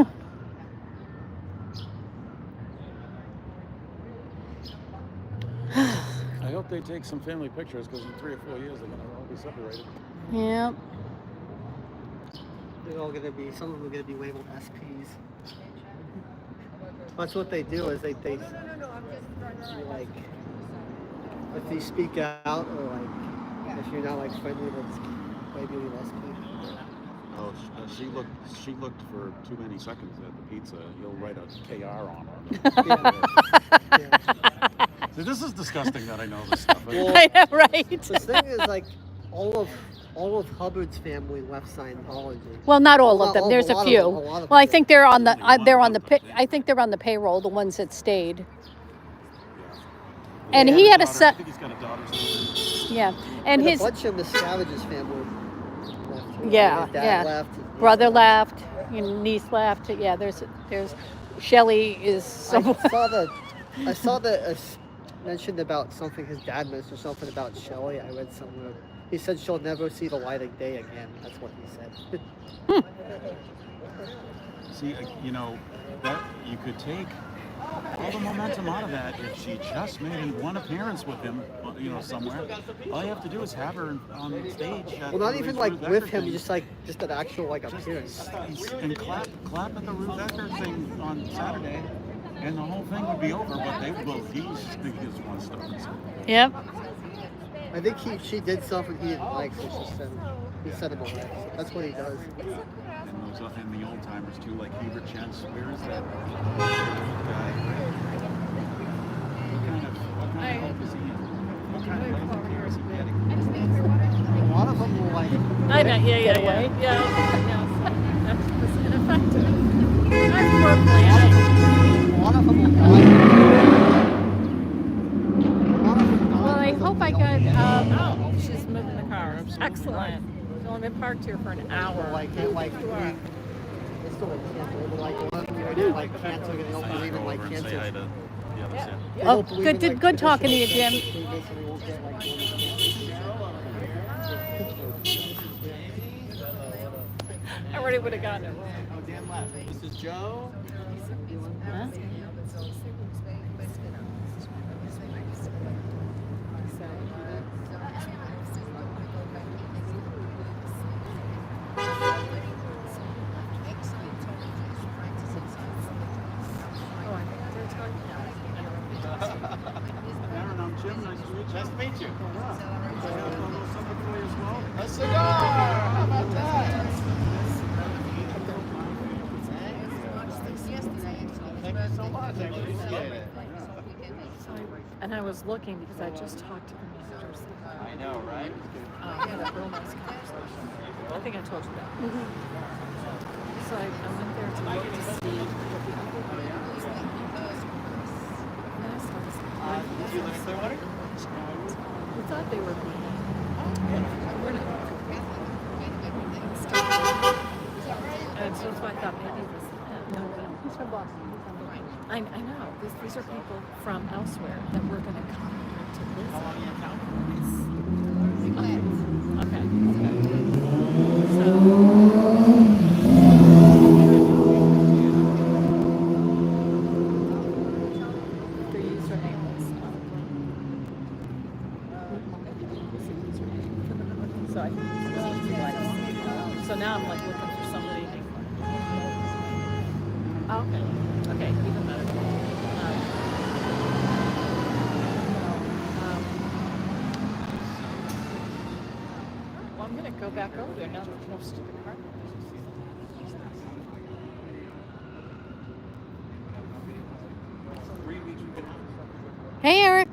I hope they take some family pictures because in 3 or 4 years they're going to all be separated. Yeah. They're all going to be, some of them are going to be labeled SPs. That's what they do, is they like, if you speak out, or like, if you're not like friendly, that's maybe an SP. Oh, she looked for too many seconds at the pizza. You'll write a KR on her. Yeah. See, this is disgusting that I know this stuff. Well, I know, right? The thing is, like, all of Hubbard's family left Scientology. Well, not all of them. There's a few. Well, I think they're on the I think they're on the payroll, the ones that stayed. And Yeah. he had a I son. think he's got a daughter somewhere. Yeah, and And a his bunch of Miscavage's family left. Yeah, His dad yeah. left. his niece brother left. left, your niece left. Yeah, there's Shelly is somewhere. I saw that mentioned about something his dad mentioned something about Shelly. I read somewhere. He said she'll never see the light of day again. That's what he said. See, you know, that you could take all the momentum out of that if she just made one appearance with him, you know, somewhere. All you have to do is have her on stage. Well, not even like with him, just an actual like appearance. And clap at the Ruth Ecker thing on Saturday, and the whole thing would be over. But they will. He's one stubborn. Yep. I think she did something he didn't like, so he set him away. So that's what he does. And the old timers too, like Hubert Chance. Where is that guy? What kind of help is he in? What kind of care is he getting? A lot of them will like. I know, yeah. It's ineffective. I'm poor planning. A lot of them will die. Well, I hope I got, she's moving the car. Excellent. She's only been parked here for an hour. It's still like cancer. Like one, like cancer, and they don't believe in like cancer. Say hi to the other side. They Oh, don't believe in, good, like, good talking to you, traditional Jim. cancer. They basically won't get, like, I already would have gotten it wrong. Oh, Dan left. This is Joe. Huh? Aaron, I'm Jim. Nice to meet you. Nice to meet you. I have a little something for you as well. A cigar. How about that? Thank you so much. I appreciate it. And I was looking because I just talked to the managers. I know, right? Had a real nice conversation. I think I told you that. So I went there to look to see what the other was. And I started Do you live in Clearwater? we thought they were being. And so I thought maybe it was no. He's from Boston. I know. These are people from elsewhere that we're going to come here to visit. How long are you in town? Okay. So their username was so I think so now I'm like looking for somebody. Oh, okay. Okay, even better. Well, I'm gonna go back over there now that there's no stupid car. Hey, Eric.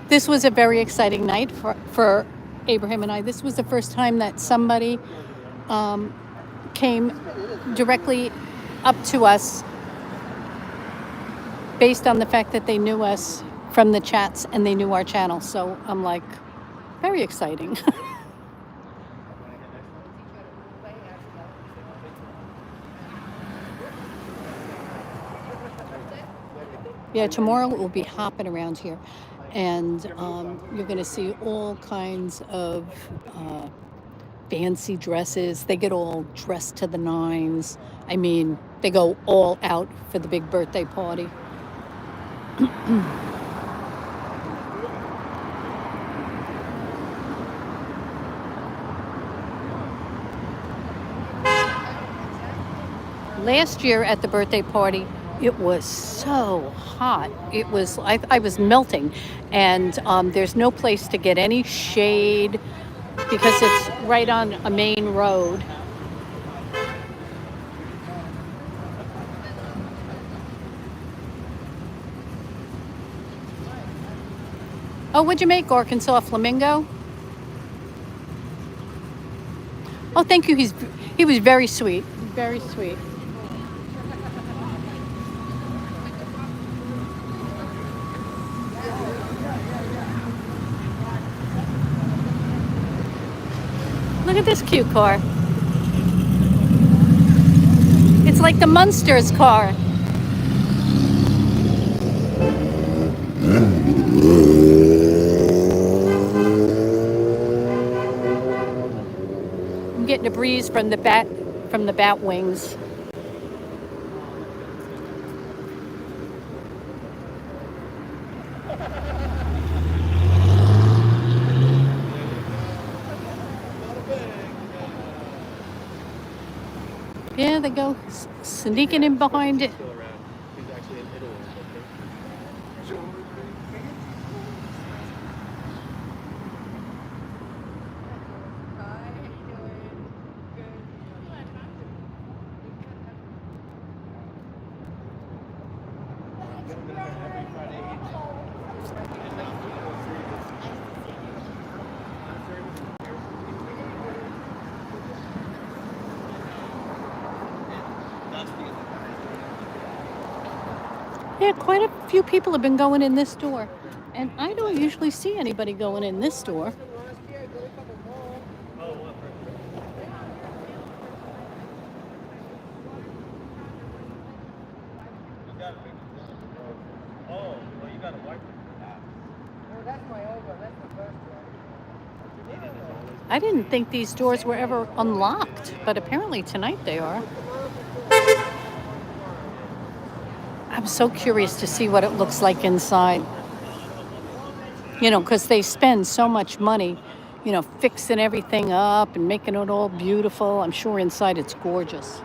This was a very exciting night for Abraham and I. This was the first time that somebody came directly up to us based on the fact that they knew us from the chats and they knew our channel. So I'm like, very exciting. Yeah, tomorrow it will be hopping around here. And you're going to see all kinds of fancy dresses. They get all dressed to the nines. I mean, they go all out for the big birthday party. Last year at the birthday party, it was so hot. It was, I was melting. And there's no place to get any shade. because it's right on a main road. Oh, what'd you make, Arkansas flamingo? Oh, thank you. He was very sweet. Very sweet. Look at this cute car. It's like the Munsters car. I'm getting a breeze from the bat wings. Yeah, they go sneaking in behind it. Still around. He's actually in Italy. Yeah, quite a few people have been going in this door. And I don't usually see anybody going in this door. I didn't think these doors were ever unlocked, but apparently tonight they are. I'm so curious to see what it looks like inside. You know, because they spend so much money, you know, fixing everything up and making it all beautiful. I'm sure inside it's gorgeous.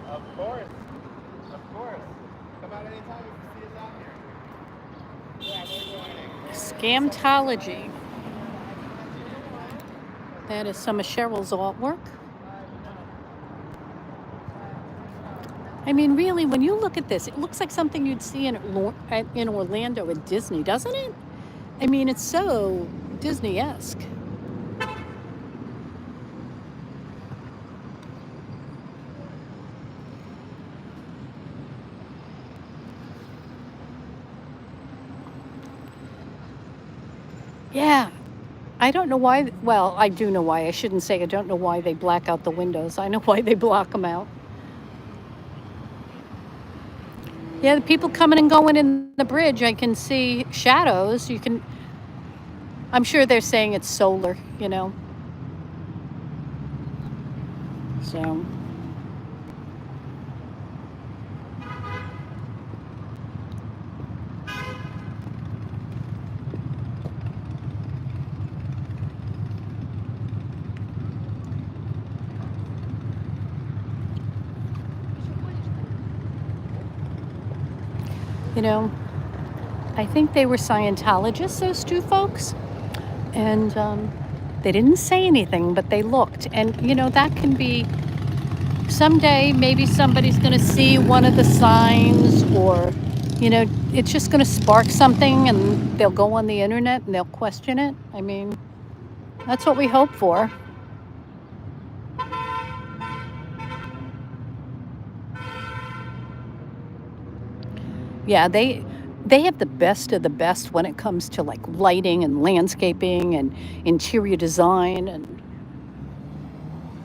Of course. Come out anytime if you see us out here. Yeah, they're joining. Scamtology. That is some of Cheryl's artwork. I mean, really, when you look at this, it looks like something you'd see in Orlando at Disney, doesn't it? I mean, it's so Disney-esque. Yeah. I don't know why. Well, I do know why. I shouldn't say I don't know why they black out the windows. I know why they block them out. Yeah, the people coming and going in the bridge, I can see shadows. I'm sure they're saying it's solar, you know. So. You know, I think they were Scientologists, those two folks. And they didn't say anything, but they looked. And, you know, that can be someday maybe somebody's going to see one of the signs, or, you know, it's just going to spark something and they'll go on the internet and they'll question it. I mean, that's what we hope for. Yeah, they have the best of the best when it comes to like lighting and landscaping and interior design, and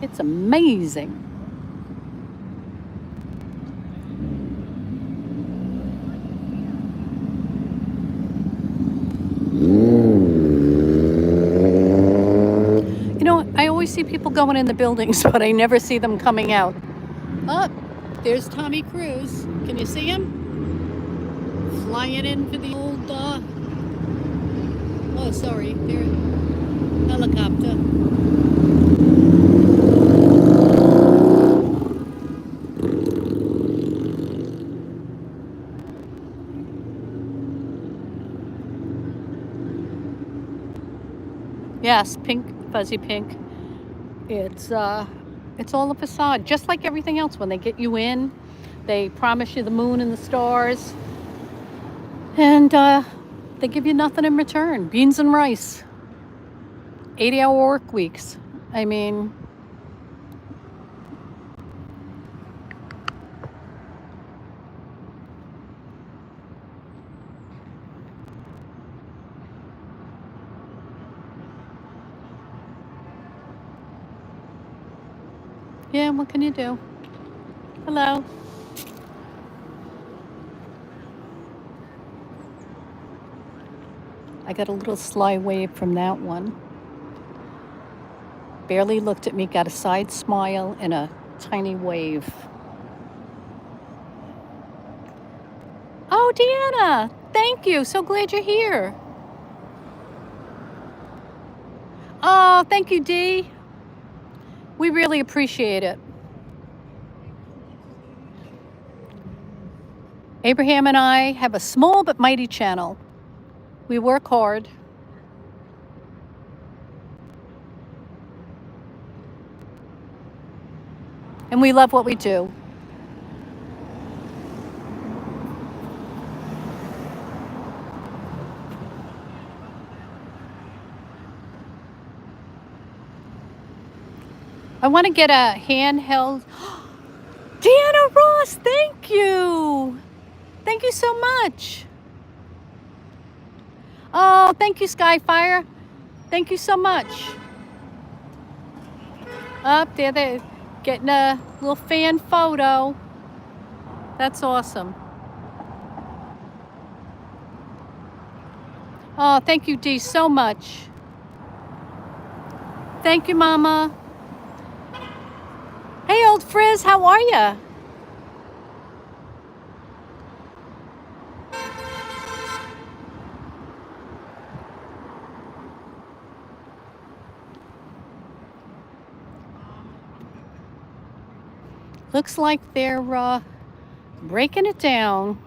it's amazing. You know, I always see people going in the buildings, but I never see them coming out. Oh, there's Tommy Cruise. Can you see him? Flying in for the old, oh, sorry, their helicopter. Yes, pink, fuzzy pink. It's all a facade, just like everything else. When they get you in, they promise you the moon and the stars, and they give you nothing in return. Beans and rice. 80-hour work weeks. I mean, yeah, what can you do? Hello. I got a little sly wave from that one. Barely looked at me, got a side smile and a tiny wave. Oh, Deanna, thank you. So glad you're here. Oh, thank you, Dee. We really appreciate it. Abraham and I have a small but mighty channel. We work hard. And we love what we do. I want to get a handheld. Deanna Ross, thank you. Thank you so much. Oh, thank you, Skyfire. Thank you so much. Up there, they're getting a little fan photo. That's awesome. Oh, thank you, Dee, so much. Thank you, Mama. Hey, old Frizz, how are ya? Looks like they're breaking it down.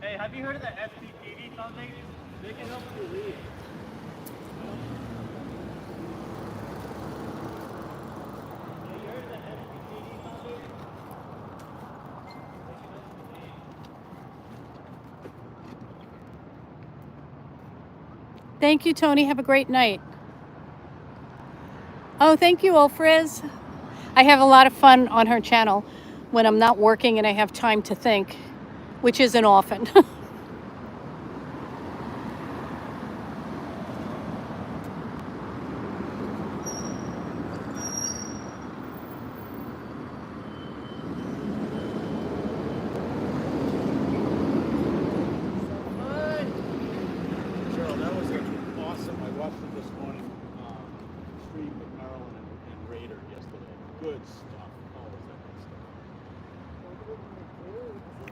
Hey, have you heard of the sptv something? They can help you read. Thank you, Tony. Have a great night. Oh, thank you, old Frizz. I have a lot of fun on her channel when I'm not working and I have time to think, which isn't often. Cheryl, that was awesome. I watched it this morning. Stream with Marilyn and Raider yesterday. Good stuff. Always that good stuff.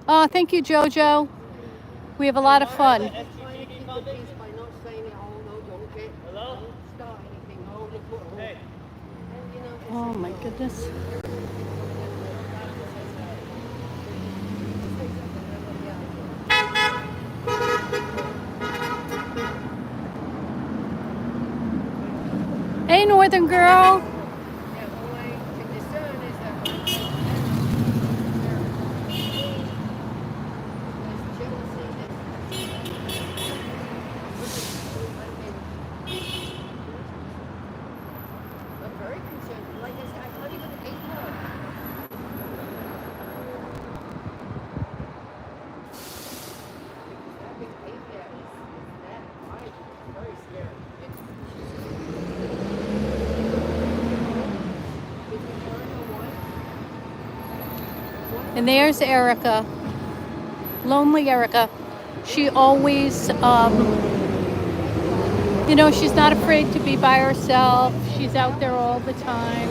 Oh, thank you, Jojo. We have a lot of fun. Hello? Hey. Oh my goodness. Hey, Northern girl. And there's Erica, lonely Erica. She always, you know, she's not afraid to be by herself. She's out there all the time.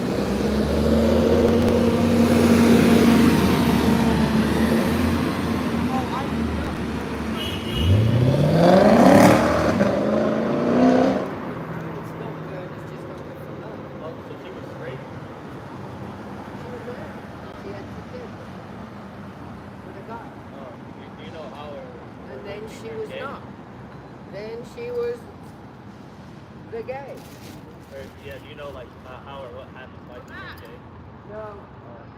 they're gay. Or, yeah, do you know like how or what happened? Why she was gay? No,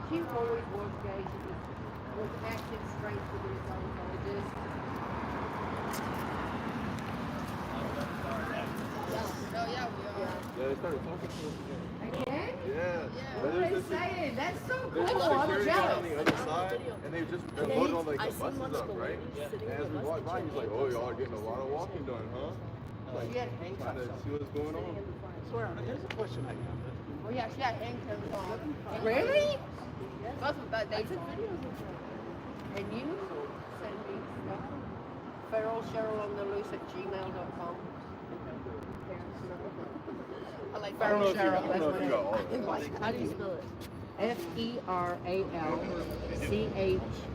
she always was gay. She was acting straight to be a Scientologist. Oh yeah, we are. Yeah, they started talking to us again. Again? Yeah. What are they saying? That's so cool. There's I'm security on jealous. the other side, and they're loading all like the buses up, right? And as we walk by, he's like, "Oh, y'all are getting a lot of walking done, huh?" Like, She had trying handcuffs to on. see what's going on. Here's a question I have. Oh yeah, she had handcuffs on. Really? That's what that they took videos of her. And you send me stuff. feralcheryl@gmail.com. I like I don't know if you, I Cheryl. don't know if you got all of it. How do you spell it?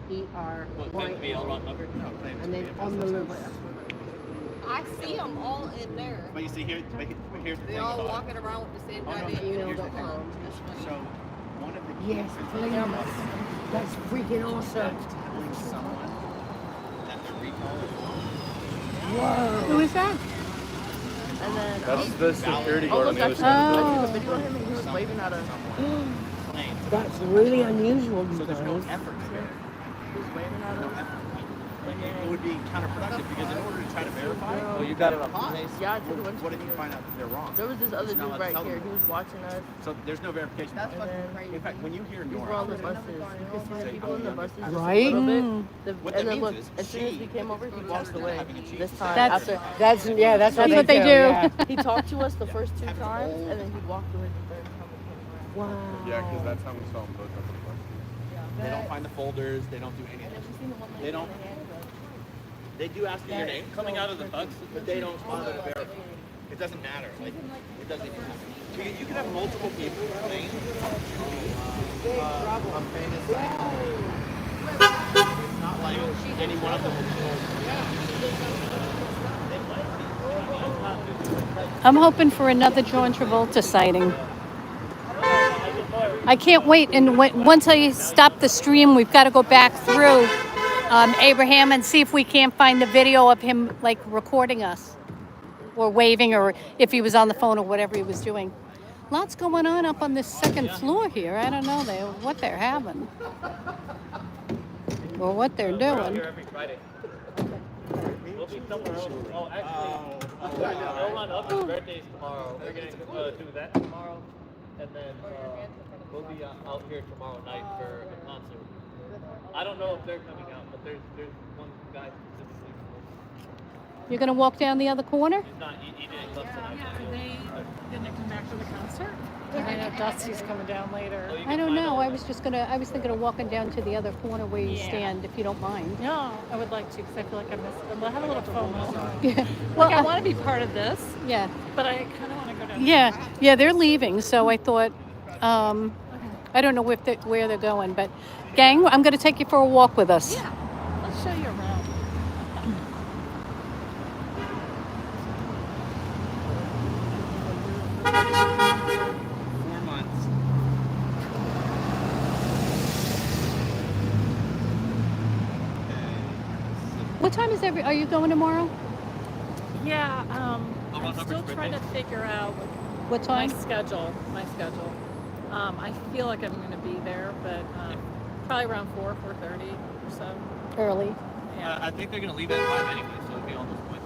FERALCHER. What, claim to be LRonHubbard? No, claim And then to be on the list. I see them all in there. But you see, here's the They're thing all about walking around with the same Oh, no, goddamn here's the uniform. thing. That's funny. So, one of the Yes, please. That's freaking awesome. telling someone that the recall is wrong. Whoa. Who is that? And then That's the security guard on the other side of the building. Oh. video of him and he was waving at us. That's really unusual, you So there's no guys. effort here. He was waving at No us. effort. It would be counterproductive because in order to try to verify, Oh, you got it up. Yeah, I took a bunch what of if you videos. find out that they're wrong? There was this other It's not dude allowed to right tell here. them. He was watching us. So there's no verification. And then In fact, when you hear these were Nora, all the buses. You could see the people in the buses just Right? a little bit. What And that then look, means is as soon as we she came over, he walks walked around away. having a cheese. This time, That's- after That's what they do. Yeah. he talked to us the first two times, and then he walked away the third time we came around. Wow. Yeah, because that's how we saw him both up on the bus. they don't find the folders. They don't do And anything. then we seen the one They don't. They do ask you your name coming out of the bus, but they don't bother to verify. It doesn't matter. Like, it doesn't even matter. You can have multiple people claim to be a famous Scientologist. It's not like any one of them will I'm hoping for another John Travolta sighting. I can't wait. And once I stop the stream, we've got to go back through Abraham and see if we can't find the video of him like recording us or waving, or if he was on the phone or whatever he was doing. Lots going on up on this second floor here. I don't know what they're having or what they're We're doing. out here every Friday. We'll be somewhere else. Oh, actually, LRonHubbard's birthday is tomorrow. We're going to do that tomorrow. And then we'll be out here tomorrow night for a concert. I don't know if they're coming out, but there's one guy specifically. You're going to walk down the other corner? He's not, he didn't come tonight. Are they gonna come back for the concert? I know Dusty's coming down later. I don't know. I was thinking of walking down to the other corner where you stand, if you don't mind. No, I would like to because I feel like I missed. I have a little FOMO. Yeah. Like I want to be part of this, Yeah. but I kind of want to go down. Yeah, they're leaving, so I thought, I don't know if where they're going, but gang, I'm going to take you for a walk with us. Yeah, let's show you around. 4 months. What time is are you going tomorrow? Yeah, I'm LRonHubbard's still trying to birthday? figure out What my time? schedule. I feel like I'm going to be there, but probably around 4:30 or so. Early. Yeah. I think they're going to leave at 5 anyway, so it'll be almost point.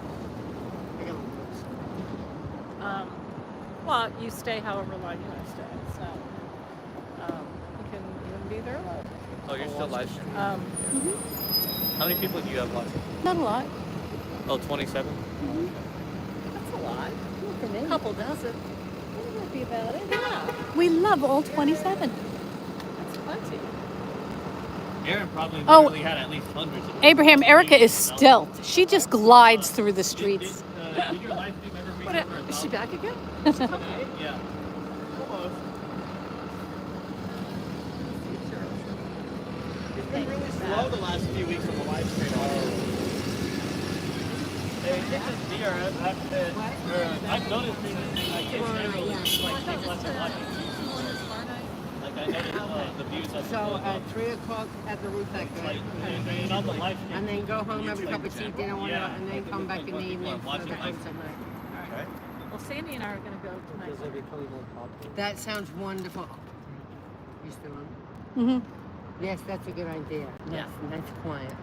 Well, you stay however long you want to stay, so you can even be there live. Oh, you're still live streaming? How many people do you have watching? Not a lot. Oh, 27? That's a lot. Not for me. A couple dozen. I'm happy about it. Yeah, We love all 27. that's plenty. Aaron probably Oh. literally had at least hundreds of Abraham, Erica is stealth. She just glides through the streets. Did your live stream ever reach What? over Is she 1,000? back again? Yeah. Almost. It's been really slow the last few weeks on the live stream. Hey, this is deer. I've noticed like it's generally like takes less than watching. Like I noticed the views of So at 3 o'clock at the roof factory. and on the live stream. And then go home, have a cup of tea, dinner, Yeah. and then come back in the evening for the Watching live concert night. Okay. Well, Sandy and I are going to go tonight. That sounds wonderful. You still on? Mm-hmm. Yes, that's a good idea. Yeah. Nice quiet.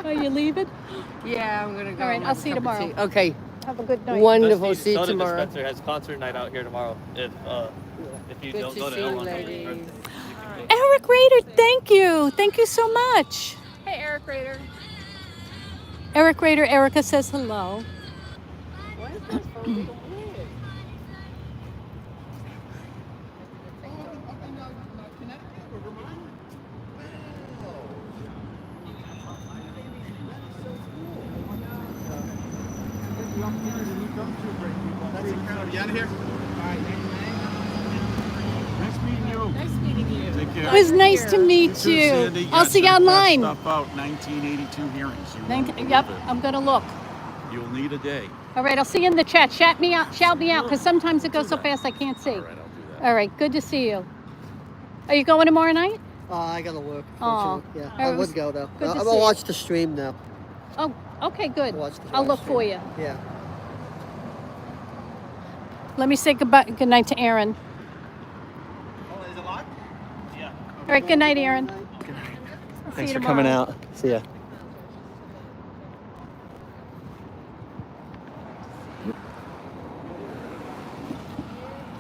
Are you leaving? Yeah, I'm gonna go. All right, have I'll a see you cup of tomorrow. tea. Okay. Have a good night. Wonderful. See you Soda tomorrow. Dispenser has concert night out here tomorrow. If you Good don't to go to see you, LRonHubbard ladies. birthday. Eric Rader, thank you. Thank you so much. Hey, Eric Rader. Eric Rader, Erica says hello. Why is my phone being weird? You out of here? Nice meeting you. Nice meeting you. Take care. It was nice to meet too, you. Sandy. I'll Yeah, see you check that online. Stuff out 1982 hearings. You won't believe Yep, it. I'm gonna look. You'll need a day. All right, I'll see you in the chat. Shout me out, because sometimes it goes so fast I can't see. All right, I'll do that. All right, good to see you. Are you going tomorrow night? I gotta work. Oh. Fortunately. Yeah, All right, I it was would go though. good to I'm see gonna you. watch the stream now. Oh, okay, good. Watch the I'll live look stream. for you. Yeah. Let me say goodbye, good night to Aaron. Oh, is it locked? Yeah. All right, good night, Aaron. Thanks for coming out. See ya.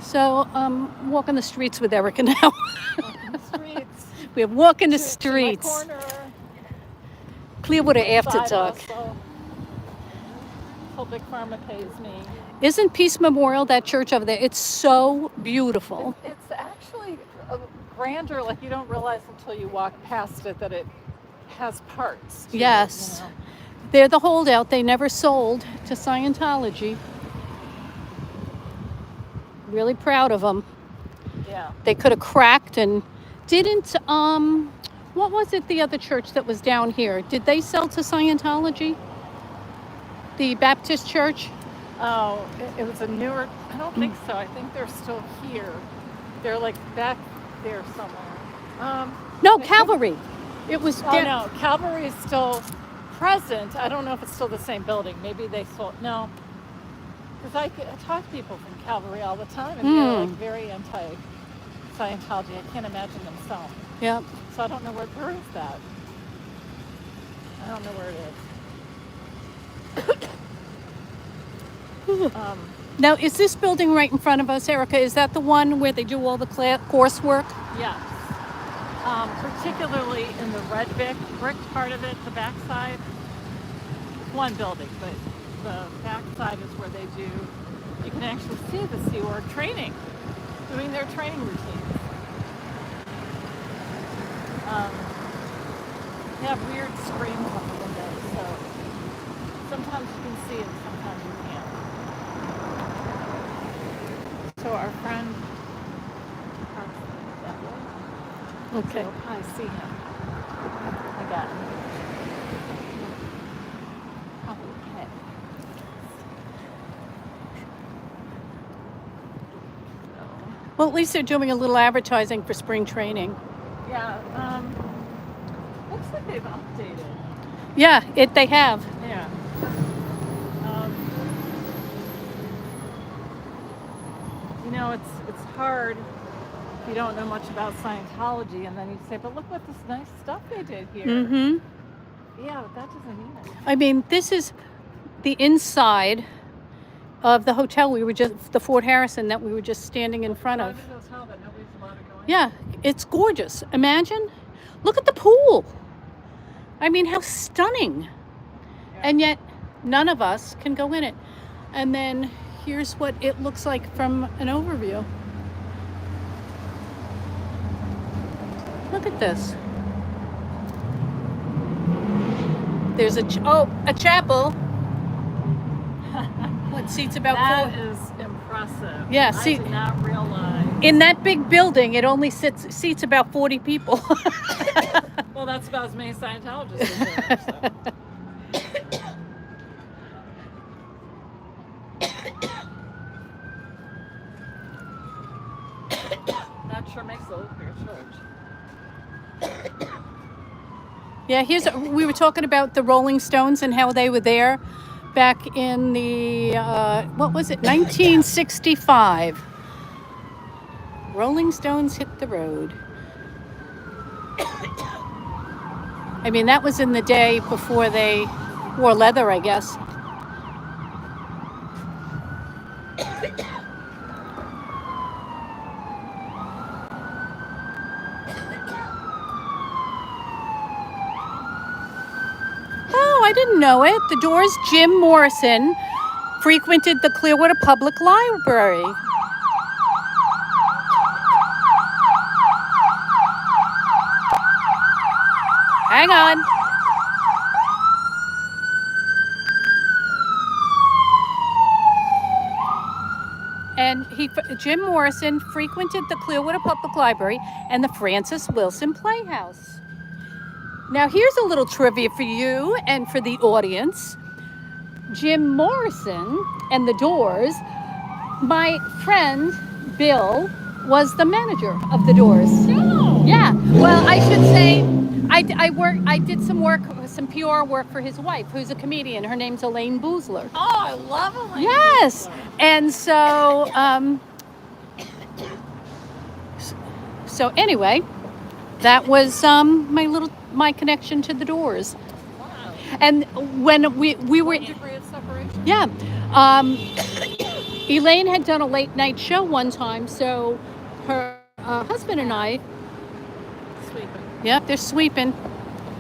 So, walking the streets with Erica now. Streets. We're walking the To my streets. corner. Clearwater after Side dark. hustle. Till Big Pharma pays me. Isn't Peace Memorial, that church over there? It's so beautiful. It's actually a grander, like you don't realize until you walk past it that it has parts. to it, Yes. you know. They're the holdout. They never sold to Scientology. Really proud of them. Yeah. They could have cracked and didn't, what was it, the other church that was down here? Did they sell to Scientology? The Baptist church? Oh, it was a newer, I don't think so. I think they're still here. They're like back there somewhere. No, Calvary. It was Oh no, Calvary is still present. I don't know if it's still the same building. Maybe they sold, no. Because I talk to people from Calvary all the time and they're like very anti-Scientology. I can't imagine them selling. Yeah. So I don't know where is that? I don't know where it is. Now, is this building right in front of us, Erica? Is that the one where they do all the coursework? Yes. Particularly in the red brick part of it, the backside. One building, but the backside is where they do, you can actually see the seaorg training, doing their training routines. They have weird screens on the windows, so sometimes you can see it, sometimes you can't. So our friend parks that way. Okay. So I see him. I got him. Probably okay. Well, at least they're doing a little advertising for spring training. Yeah, looks like they've updated. Yeah, they have. Yeah. You know, it's hard if you don't know much about Scientology, and then you say, but look what this nice stuff they did here. Mm-hmm. Yeah, but that doesn't mean it. I mean, this is the inside of the hotel the Fort Harrison that we were just standing in front of. Private hotel that nobody's allowed to go in. Yeah, it's gorgeous. Imagine. Look at the pool. I mean, how stunning. Yeah. And yet, none of us can go in it. And then here's what it looks like from an overview. Look at this. There's a chapel. What seats about That 4? is impressive. Yeah, I see- did not realize. In that big building, it only seats about 40 people. Well, that's about as many Scientologists as there are. So. That sure makes it look like a church. Yeah, we were talking about the Rolling Stones and how they were there back in the, what was it, 1965. Rolling Stones hit the road. I mean, that was in the day before they wore leather, I guess. Oh, I didn't know it. The Doors' Jim Morrison frequented the Clearwater Public Library. Hang on. And Jim Morrison frequented the Clearwater Public Library and the Francis Wilson Playhouse. Now, here's a little trivia for you and for the audience. Jim Morrison and the Doors, my friend Bill was the manager of the Doors. No. Yeah. Well, I should say I did some PR work for his wife, who's a comedian. Her name's Elaine Boozler. Oh, I love Elaine. Yes. And so so anyway, that was my connection to the Doors. Wow. And when we were, One degree of separation. yeah, Elaine had done a late night show one time, so her husband and I, Sweeping. yep, they're sweeping.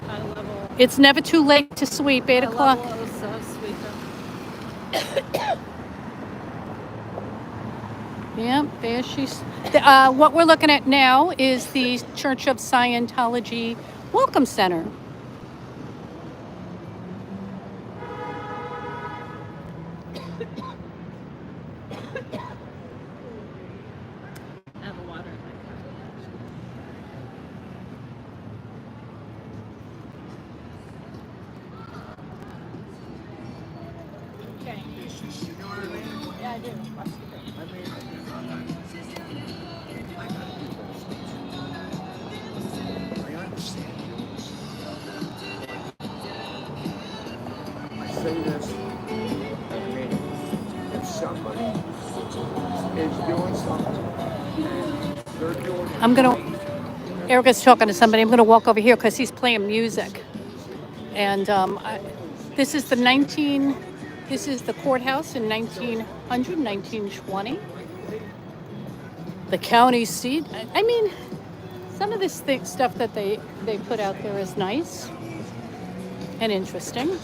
At a level. It's never too late to sweep. 8 o'clock. A level of sweeping. Yeah, there she's. What we're looking at now is the Church of Scientology Welcome Center. And the water. Okay. Yeah, I do. I say this, I mean, if somebody is doing something, they're doing it. Erica's talking to somebody. I'm gonna walk over here because he's playing music. And this is the courthouse in 1900, 1920. The county seat. I mean, some of this stuff that they put out there is nice and interesting.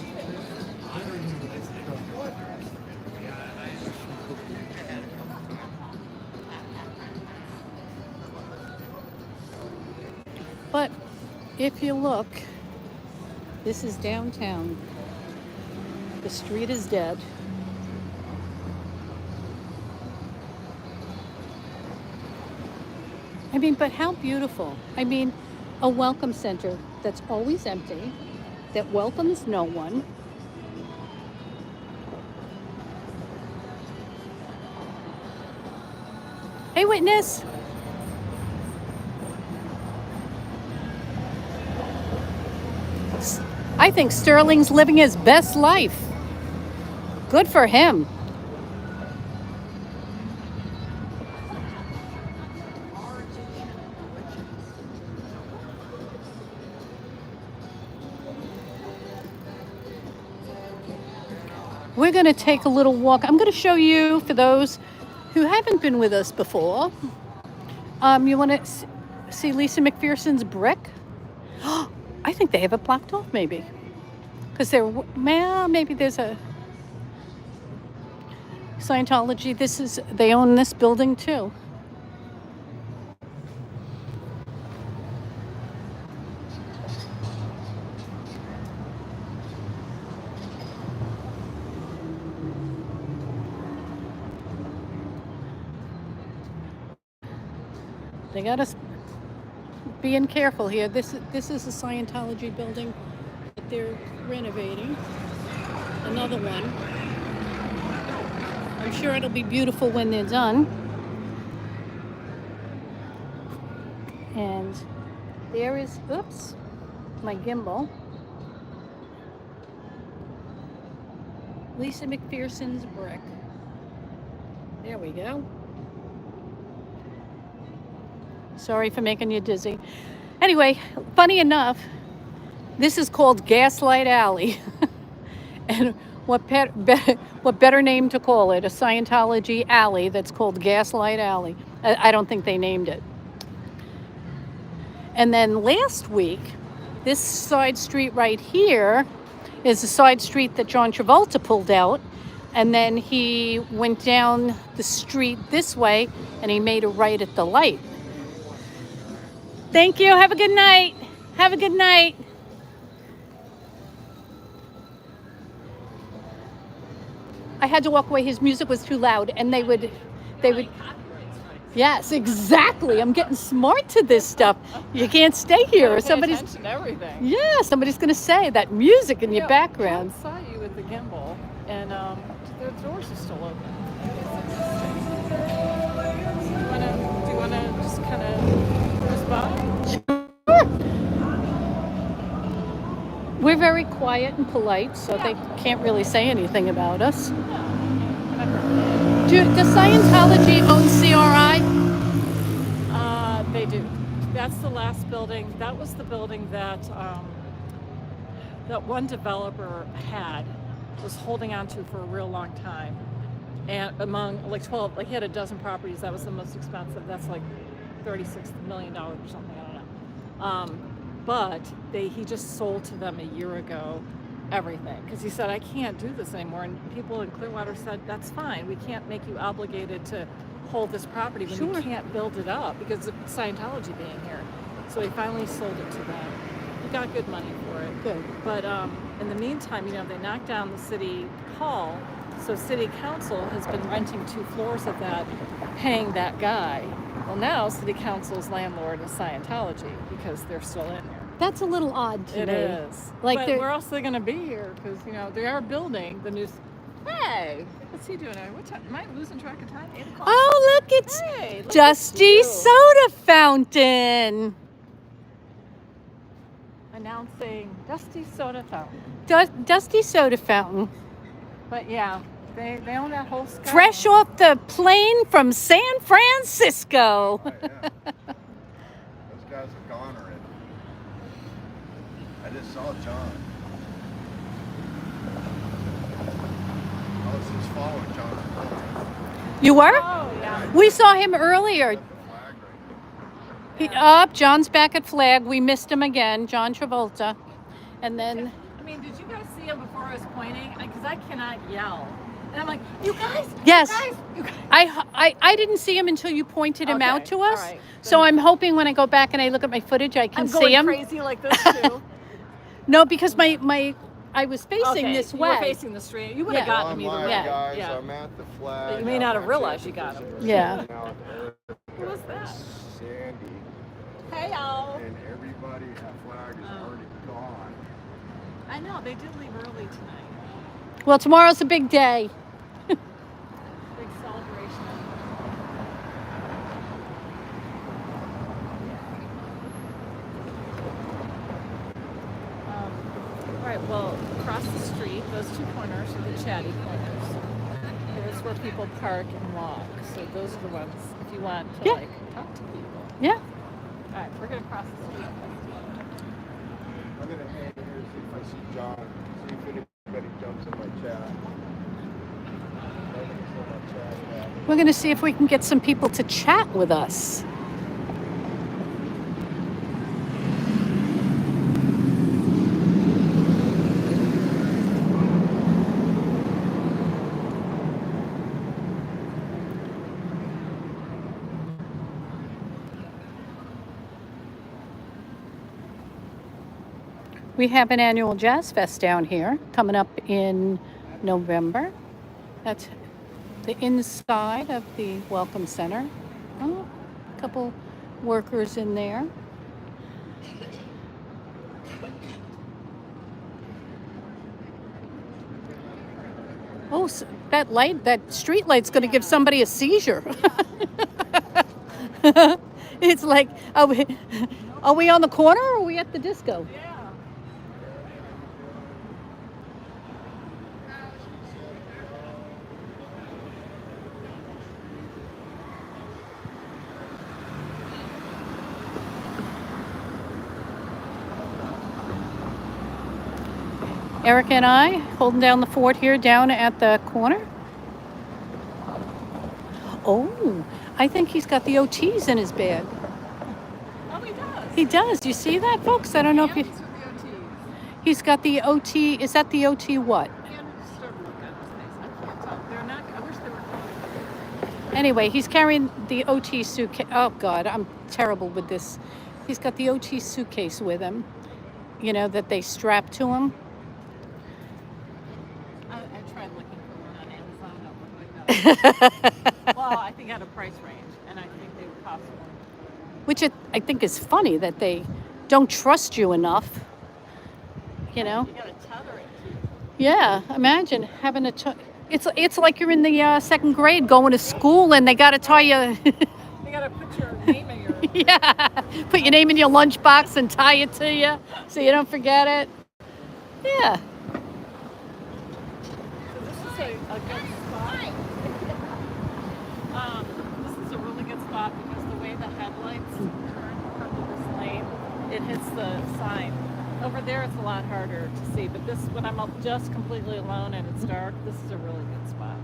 But if you look, this is downtown. The street is dead. I mean, but how beautiful. I mean, a welcome center that's always empty, that welcomes no one. Hey, witness. I think Sterling's living his best life. Good for him. We're going to take a little walk. I'm going to show you, for those who haven't been with us before, you want to see Lisa McPherson's brick? I think they have it blocked off, maybe. Because maybe there's a Scientology. They own this building too. They got us being careful here. This is a Scientology building that they're renovating. Another one. I'm sure it'll be beautiful when they're done. And there is, oops, my gimbal. Lisa McPherson's brick. There we go. Sorry for making you dizzy. Anyway, funny enough, this is called Gaslight Alley. And what better name to call it? A Scientology alley that's called Gaslight Alley. I don't think they named it. And then last week, this side street right here is a side street that John Travolta pulled out. And then he went down the street this way and he made a right at the light. Thank you. Have a good night. Have a good night. I had to walk away. His music was too loud, and they would. Yes, exactly. I'm getting smart to this stuff. You can't stay here, or somebody's. Attention to everything. Yeah, somebody's going to say that music in your background. I saw you with the gimbal, and the doors are still open. Do you want to just kind of cruise by? We're very quiet and polite, so they can't really say anything about us. Does Scientology own CRI? They do. That's the last building. That was the building that that one developer was holding on to for a real long time. And among like 12, like he had a dozen properties. That was the most expensive. That's like $36 million or something. I don't know. But he just sold to them a year ago everything because he said, I can't do this anymore. And people in Clearwater said, that's fine. We can't make you obligated to hold this property when you can't build it up because of Scientology being here. So he finally sold it to them. He got good money for it. Good. But in the meantime, they knocked down the city hall. So city council has been renting 2 floors of that, paying that guy. Well, now city council's landlord is Scientology because they're still in there. That's a little odd to me. It is. Like, but where else are they going to be here? Because, they are building the new... Hey, what's he doing? What time? Am I losing track of time? 8 o'clock? Oh, look, it's Hey, look Dusty at you. Soda Fountain. Announcing Dusty Soda Fountain. Dusty Soda Fountain. But yeah, they own that whole sky. Fresh off the plane from San Francisco. Right, yeah. Those guys are gone already. I just saw John. I was just following John. You were? Oh, yeah. We saw him earlier. Flag right John's back at Flag. We missed him again, John Travolta. And then... I mean, did you guys see him before I was pointing? Because I cannot yell. And I'm like, you guys, Yes. you guys. I didn't see him until you pointed him out to us. all right. So I'm hoping when I go back and I look at my footage, I can I'm see going him. crazy like this too. No, because I was facing Okay, this you way. were facing the street. You would have Yeah. gotten him either way. guys. Yeah. I'm at the flag. But you may not have realized you got him. Yeah. Who was that? Sandy. Hey, y'all. And everybody at Flag is already gone. I know, they did leave early tonight. Well, tomorrow's a big day. Big celebration. All right, well, across the street, those 2 corners are the chatty corners. Here's where people park and walk. So those are the ones if you want to talk to people. Yeah. All right, we're gonna cross the street. I'm gonna hang here and see if I see John. See if anybody jumps in my chat. Nobody's in my chat yet. We're going to see if we can get some people to chat with us. We have an annual Jazz Fest down here coming up in November. That's the inside of the Welcome Center. Oh, a couple workers in there. Oh, that street light's going to give somebody a seizure. It's like, are we on the corner or are we at the disco? Yeah. Erica and I holding down the fort here down at the corner. Oh, I think he's got the OTs in his bag. Oh, he does. He does. You see that, folks? I don't know if you... He's got the OT. Is that the OT what? Anyway, he's carrying the OT suitcase. Oh, God, I'm terrible with this. He's got the OT suitcase with him, you know, that they strap to him. I tried looking for one on Amazon. That looked like well, I think at a price range, and I think they would cost more. Which I think is funny that they don't trust you enough, you know? You gotta tether it to. Yeah, imagine having a... It's like you're in the second grade going to school and they got to tie you... They gotta put your name in your... Yeah, put your name in your lunchbox and tie it to you so you don't forget it. Yeah. So this is a good spot. This is a really good spot because the way the headlights turn from this lane, it hits the sign. Over there, it's a lot harder to see, but this, when I'm just completely alone and it's dark, this is a really good spot.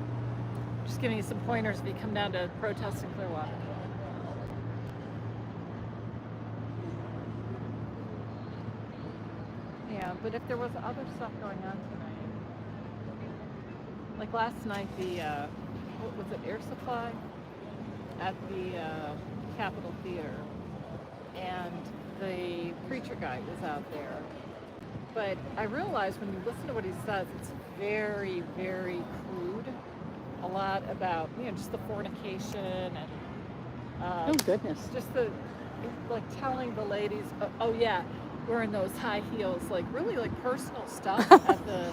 Just giving you some pointers if you come down to protest in Clearwater. Yeah, but if there was other stuff going on tonight, like last night, the, what was it, Air Supply at the Capitol Theater, and the preacher guy was out there. But I realized when you listen to what he says, it's very, very crude. A lot about, you know, just the fornication and Oh, goodness. just the, like telling the ladies, oh yeah, wearing those high heels, like really like personal stuff at the,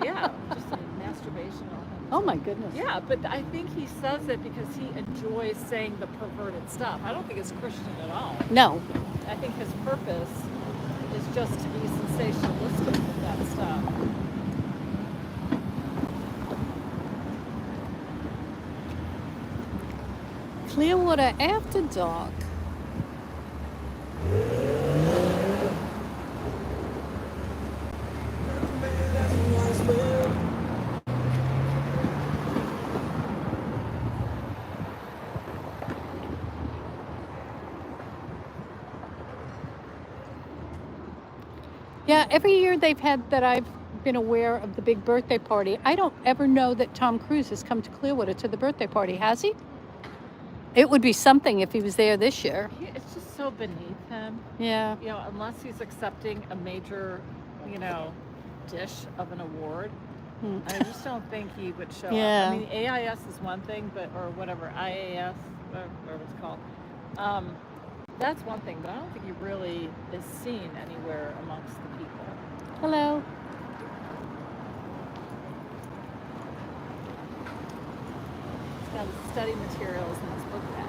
yeah, just masturbation. Oh, my goodness. Yeah, but I think he says it because he enjoys saying the perverted stuff. I don't think it's Christian at all. No. I think his purpose is just to be sensationalistic with that stuff. Clearwater After Dark. Yeah, every year they've had that I've been aware of the big birthday party. I don't ever know that Tom Cruise has come to Clearwater to the birthday party, has he? It would be something if he was there this year. It's just so beneath him. Yeah. You know, unless he's accepting a major, you know, dish of an award. I just don't think he would show Yeah. up. I mean, AIS is one thing, but, or whatever, IAS, whatever it's called. That's one thing, but I don't think he really is seen anywhere amongst the people. Hello. He's got his study materials in his book bag.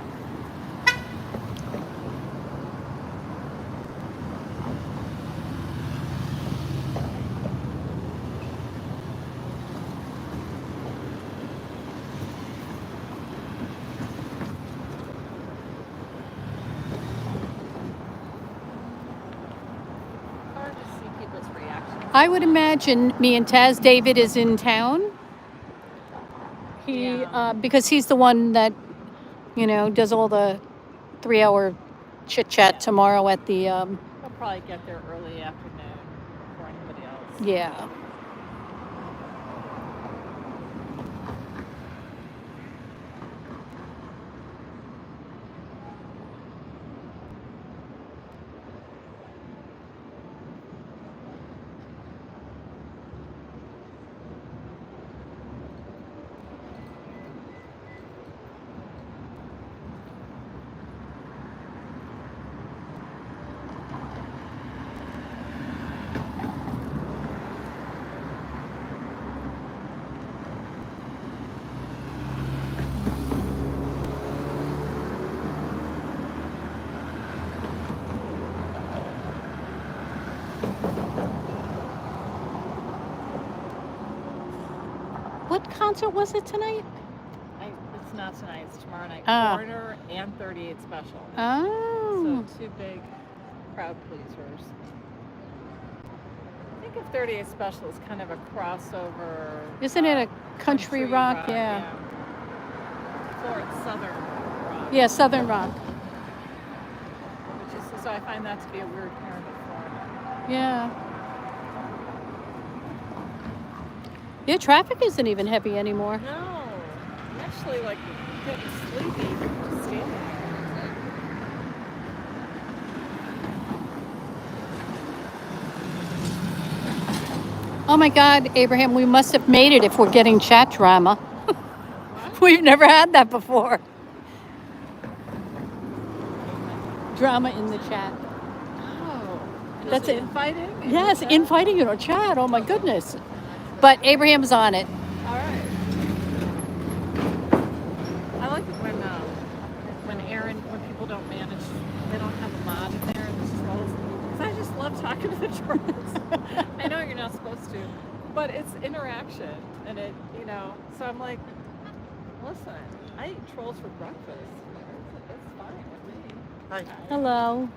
Hard to see people's reactions. I would imagine me and Taz David is in town. He, because he's the one that, you know, does all the 3-hour chit chat tomorrow at the, He'll probably get there early afternoon before anybody else. yeah. What concert was it tonight? It's not tonight, it's tomorrow night. Ah. Corner and 38 Special. Oh. So two big crowd pleasers. I think of 38 Special is kind of a crossover. Isn't it a country rock? Yeah. Florida Southern rock. Yeah, Southern rock. Which is, so I find that to be a weird pairing with Florida. Yeah. Yeah, traffic isn't even heavy anymore. No, I'm actually like getting sleepy just standing there. Oh my God, Abraham, we must have made it if we're getting chat drama. We've never had that before. Drama in the chat. Oh, That's it. Infighting? Yes, infighting in our chat. Oh my goodness. But Abraham's on it. All right. I like it when Aaron, when people don't manage, they don't have a mod in there, and this is all. Because I just love talking to the trolls. I know you're not supposed to, but it's interaction, and it, you know. So I'm like, listen, I eat trolls for breakfast. It's fine with me. Hi. Hello.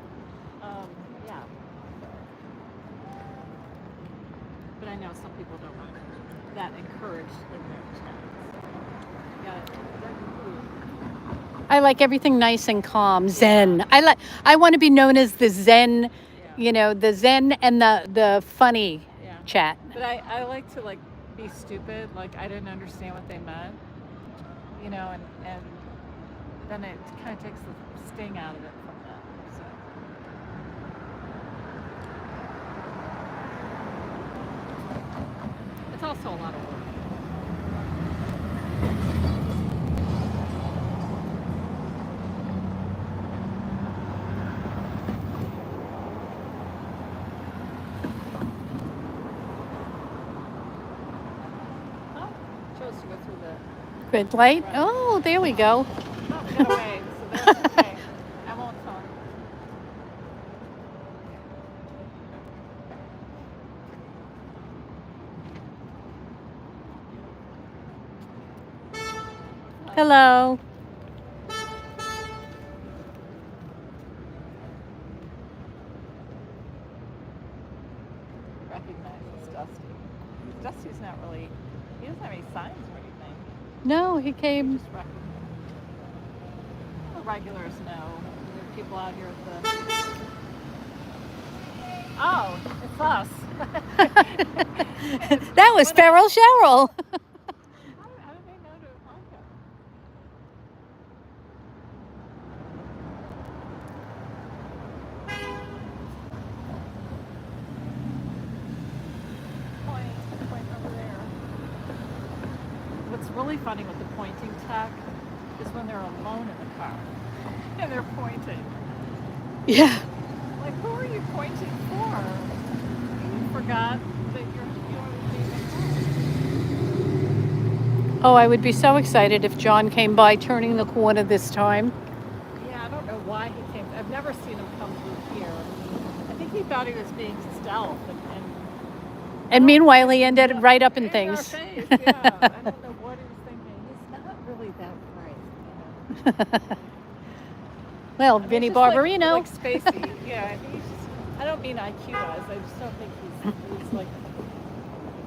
Yeah. But I know some people don't want that encouraged in their chats. Yeah. I like everything nice and calm, zen. I want to be known as the zen, you know, the zen and the funny chat. But I like to like be stupid, like I didn't understand what they meant, you know, and then it kind of takes the sting out of it from them. So. It's also a lot of work. Red light. Oh, there we go. Oh, get away. So that's okay. I won't talk. Hello. Recognize Dusty. Dusty's not really, he doesn't have any signs or anything. No, he came. Just recognize. The regulars know. There are people out here at the. Oh, it's us. That was Feral Cheryl. How did they know to like us? Point over there. What's really funny with the pointing tech is when they're alone in the car and they're pointing. Yeah. Like, who are you pointing for? You forgot that you're leaving home. Oh, I would be so excited if John came by turning the corner this time. Yeah, I don't know why he came. I've never seen him come through here. I think he thought he was being stealth. And meanwhile, he ended right up in our things. face, yeah. I don't know what he was thinking. He's not really that bright. Well, I mean, Vinny he's just Barbarino. Like spacey. Yeah, he's just, I don't mean IQ-wise. I just don't think he's like,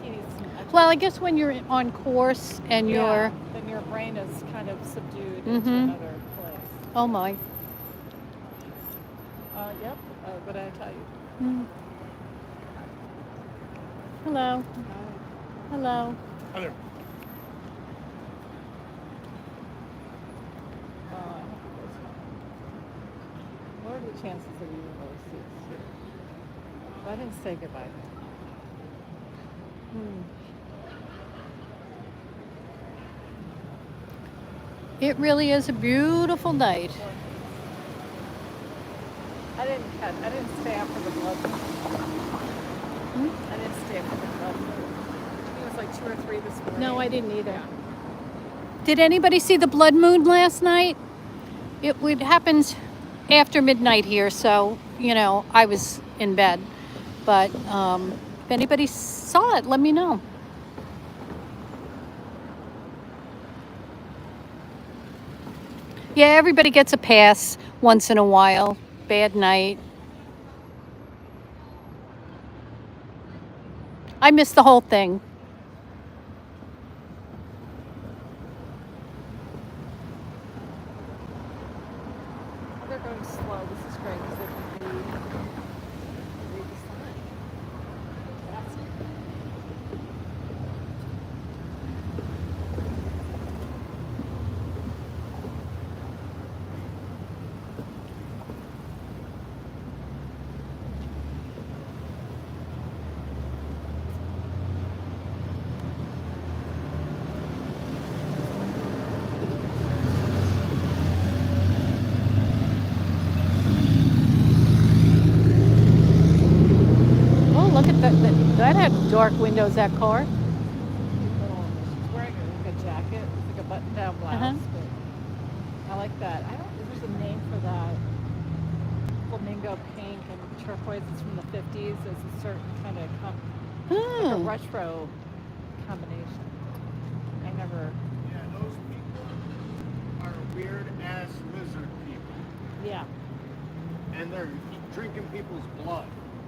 he needs some extra. Well, I guess when you're on course and you're... Then your brain is kind of subdued into another place. Oh, my. Yep. What did I tell you? Hello. Hello. Hi there. What are the chances of you in those seats? I didn't say goodbye. It really is a beautiful night. I didn't stay after the blood moon. I didn't stay after the blood moon. I think it was like 2 or 3 this morning. No, I didn't either. Yeah. Did anybody see the blood moon last night? It happened after midnight here, so, you know, I was in bed. But if anybody saw it, let me know. Yeah, everybody gets a pass once in a while. Bad night. I missed the whole thing. They're going slow. This is great because they can read the sign. Fantastic. Oh, look at that. That had dark windows, that car. She's wearing a jacket. It's like a button-down blouse. Uh-huh. But I like that. There's a name for that. Flamingo pink and turquoise. It's from the 50s. There's a certain kind of like a retro combination. I never. Yeah, those people are weird ass lizard people. Yeah. And they're drinking people's blood.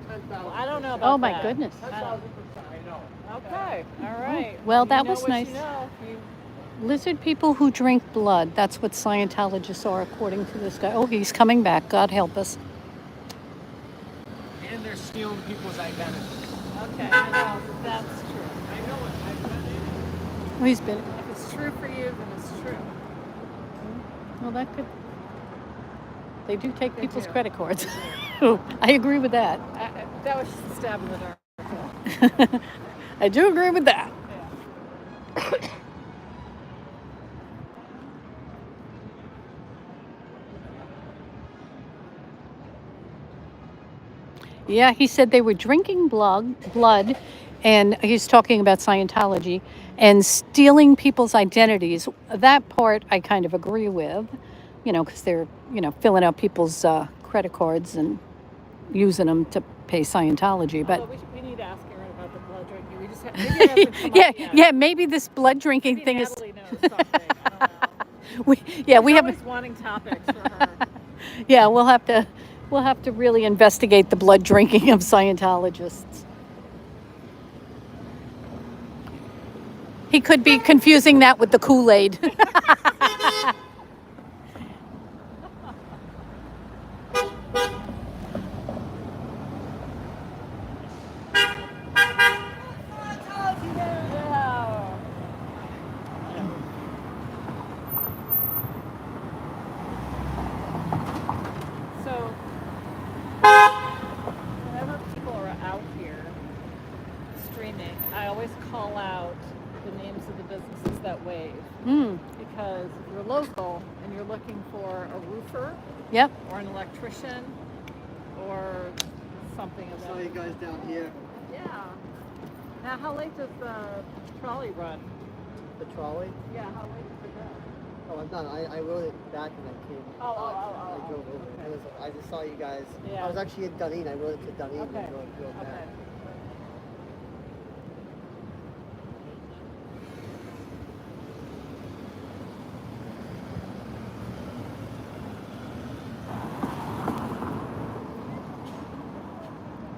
10,000%. Well, I don't know about Oh my that. goodness. 10,000%, I know. Okay. All right. Well, that you know was what nice. You know. Lizard people who drink blood. That's what Scientologists are, according to this guy. Oh, he's coming back. God help us. And they're stealing people's identities. Okay. I know that's true. I know it. I've done it. Oh, he's been. If it's true for you, then it's true. Well, that could. They do take people's do. credit cards. I agree with that. That was just a stab in the dark. I do agree with that. Yeah, he said they were drinking blood, and he's talking about Scientology, and stealing people's identities. That part I kind of agree with, because they're, filling out people's credit cards and using them to pay Scientology. But we need to ask Aaron about the blood drinking. We just maybe it hasn't come up yet. yeah, maybe this blood drinking Maybe thing Natalie knows something. I don't know. we She's have always wanting topics for her. yeah, we'll have to really investigate the blood drinking of Scientologists. He could be confusing that with the Kool-Aid. So, whenever people are out here streaming, I always call out the names of the businesses that wave. Because if you're local and you're looking for a roofer, Yep. or an electrician, or something of I saw that. you guys down here. Yeah. Now, how late does the trolley run? The trolley? Yeah, how late does it go? Oh, I'm done. I rode it back and I came. I drove over. I just saw you guys. Yeah. I was actually in Dunedin. I rode it to Dunedin Okay. and drove back. Okay.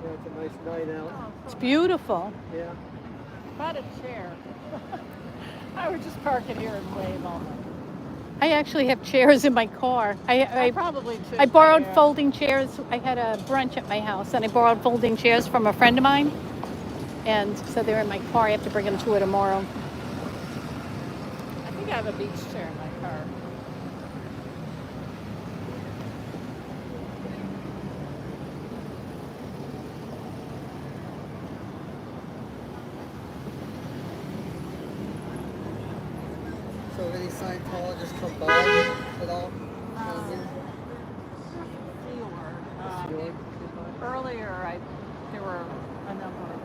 Yeah, it's a nice night out. It's beautiful. Yeah. About a chair. I would just park it here and wave all night. I actually have chairs in my car. I probably too. I borrowed Yeah. folding chairs. I had a brunch at my house, and I borrowed folding chairs from a friend of mine. And so they're in my car. I have to bring them to her tomorrow. I think I have a beach chair in my car. So any Scientologists come by at all? SeaOrg. Earlier, there were a number of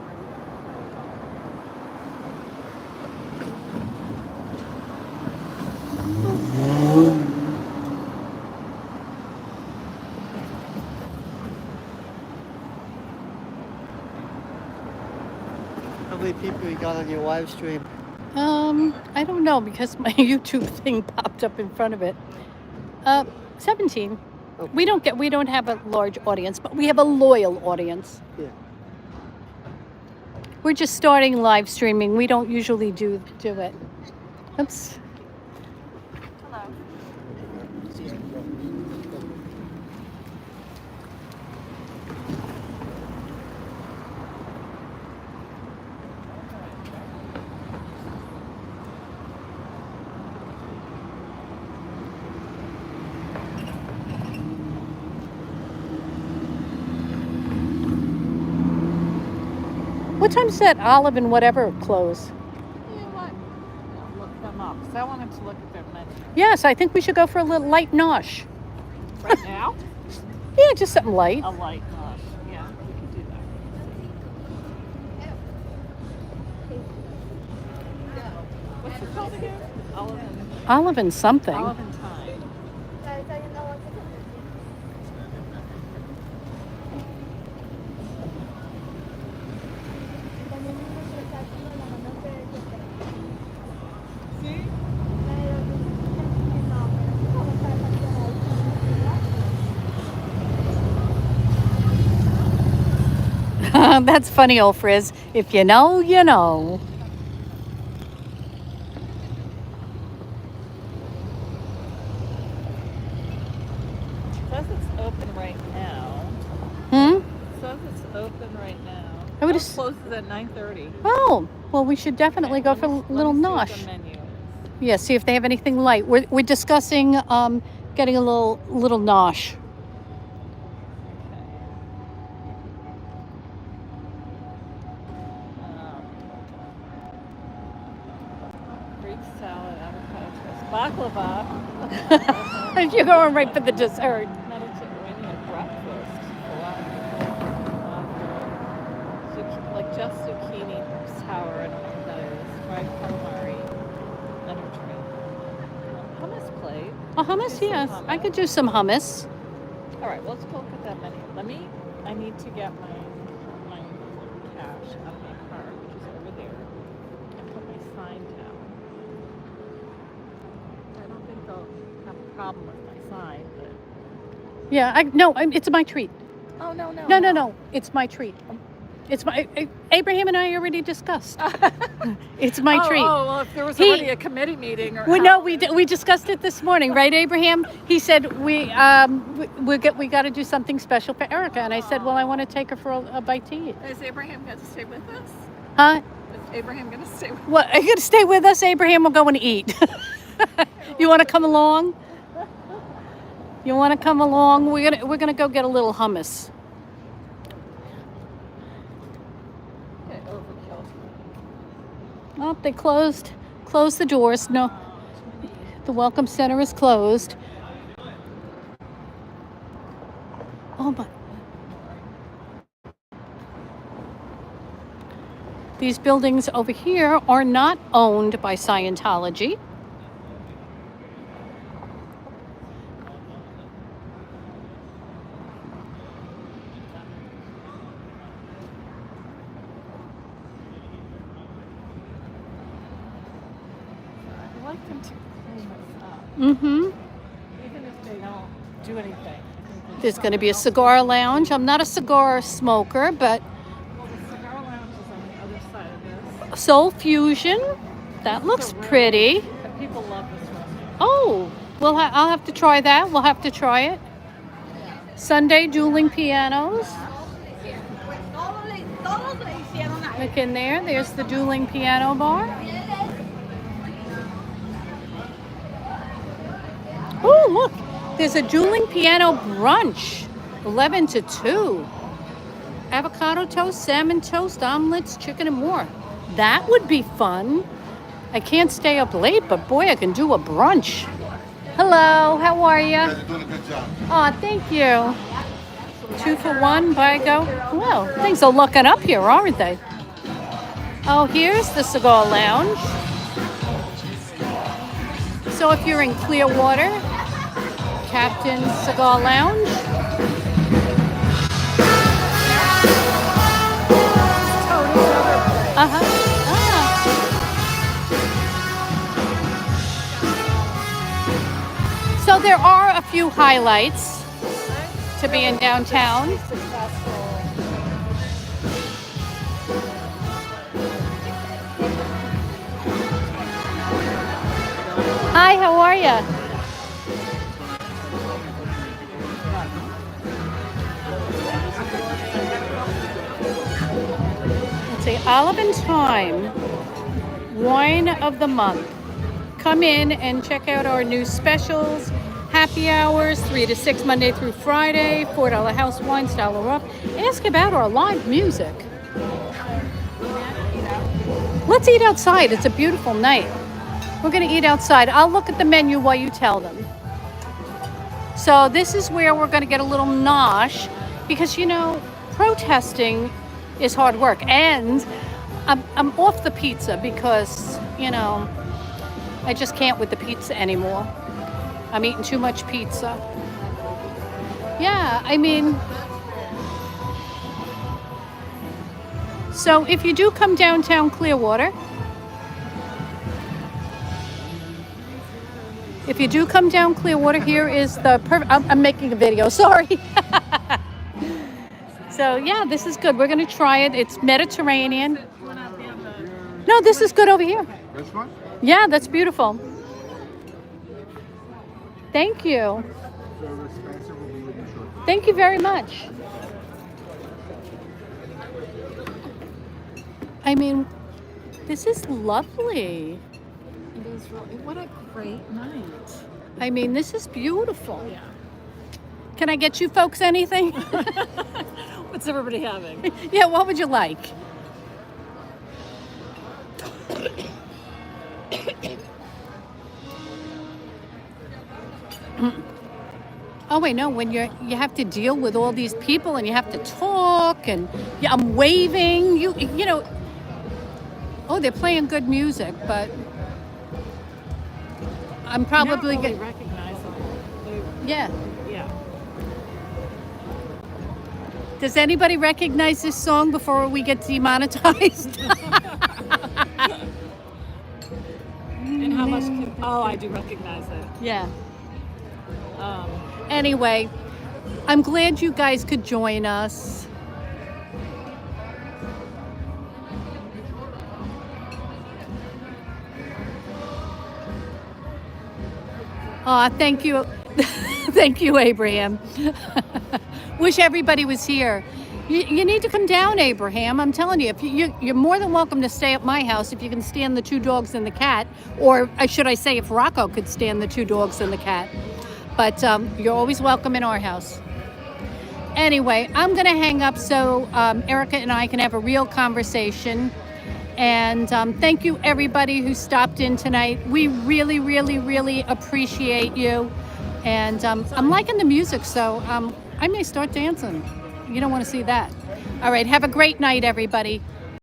How many people you got on your live stream? I don't know because my YouTube thing popped up in front of it. 17. Okay. We don't have a large audience, but we have a loyal audience. Yeah. We're just starting live streaming. We don't usually do it. Oops. What time's that Olive and whatever close? You know what? I'll look them up. So I wanted to look at their menu. Yes, I think we should go for a little light nosh. Right now? Yeah, just something light. A light nosh. Yeah, we can do that. What's it called again? Olive and something. Olive and thyme. That's funny, old Frizz. If you know, you know. Says it's open right now. Says it's open right now. I would It have. closes at 9:30. Oh, well, we should definitely go for a little nosh. Yeah, see if they have anything light. We're discussing getting a little nosh. Greek salad, avocado toast, baklava. You're going right for the dessert. Mediterranean breakfast. Like just zucchini sour, I don't know what that is. Fried calamari, leonard drink. Hummus plate. A hummus, Do some yes. hummus. I could do some hummus. All right, let's go look at that menu. I need to get my cash out of my car, which is over there, and put my sign down. I don't think they'll have a problem with my sign, but. Yeah, it's my treat. Oh, no. No. It's my treat. It's my Abraham and I already discussed. It's my treat. Oh, well, if there was already a committee meeting or. We discussed it this morning, right, Abraham? He said we got to do something special for Erica, and I said, well, I want to take her for a bite to eat. Is Abraham going to stay with us? Huh? Is Abraham going to stay with us? What? Are you going to stay with us, Abraham? We're going to eat. You want to come along? You want to come along? We're gonna go get a little hummus. Okay, overkill. Oh, they closed the doors. No, the welcome center is closed. Oh my! These buildings over here are not owned by Scientology. I'd like them to clean this up, Mm-hmm. even if they don't do anything. There's going to be a cigar lounge. I'm not a cigar smoker, but Well, the cigar lounge is on the other side of this. Soul Fusion. That looks pretty. And people love this restaurant. Oh, I'll have to try that. We'll have to try it. Sunday dueling pianos. Look in there. There's the dueling piano bar. Oh, look. There's a dueling piano brunch. 11 to 2. Avocado toast, salmon toast, omelets, chicken, and more. That would be fun. I can't stay up late, but boy, I can do a brunch. Hello, how are you? You guys are doing a good job. Oh, thank you. 2 for 1, buy go. Well, things are looking up here, aren't they? Oh, here's the cigar lounge. So if you're in Clearwater, Captain Cigar Lounge. Uh-huh. So there are a few highlights to be in downtown. Hi, how are you? Let's see, Olive and Thyme, wine of the month. Come in and check out our new specials. Happy hours, 3 to 6, Monday through Friday, $4 house wine style or up. Ask about our live music. Let's eat outside. It's a beautiful night. We're going to eat outside. I'll look at the menu while you tell them. So this is where we're going to get a little nosh because, you know, protesting is hard work. And I'm off the pizza because, you know, I just can't with the pizza anymore. I'm eating too much pizza. Yeah, I mean, so if you do come downtown Clearwater, here is the I'm making a video, sorry. So yeah, this is good. We're gonna try it. It's Mediterranean. No, this is good over here. This one? Yeah, that's beautiful. Thank you. Thank you very much. I mean, this is lovely. It is really, what a great night. I mean, this is beautiful. Yeah. Can I get you folks anything? What's everybody having? Yeah, what would you like? Oh wait, no, when you have to deal with all these people and you have to talk and yeah, I'm waving, you know, oh, they're playing good music, but I'm probably going to recognize them. Yeah. Yeah. Does anybody recognize this song before we get demonetized? And how much oh, I do recognize it. Yeah. Anyway, I'm glad you guys could join us. Thank you. Thank you, Abraham. Wish everybody was here. You need to come down, Abraham. I'm telling you, if you're more than welcome to stay at my house if you can stand the 2 dogs and the cat, or should I say if Rocco could stand the 2 dogs and the cat. But you're always welcome in our house. Anyway, I'm going to hang up so Erica and I can have a real conversation. And thank you, everybody who stopped in tonight. We really, really, really appreciate you. And I'm liking the music, so I may start dancing. You don't want to see that. All right, have a great night, everybody.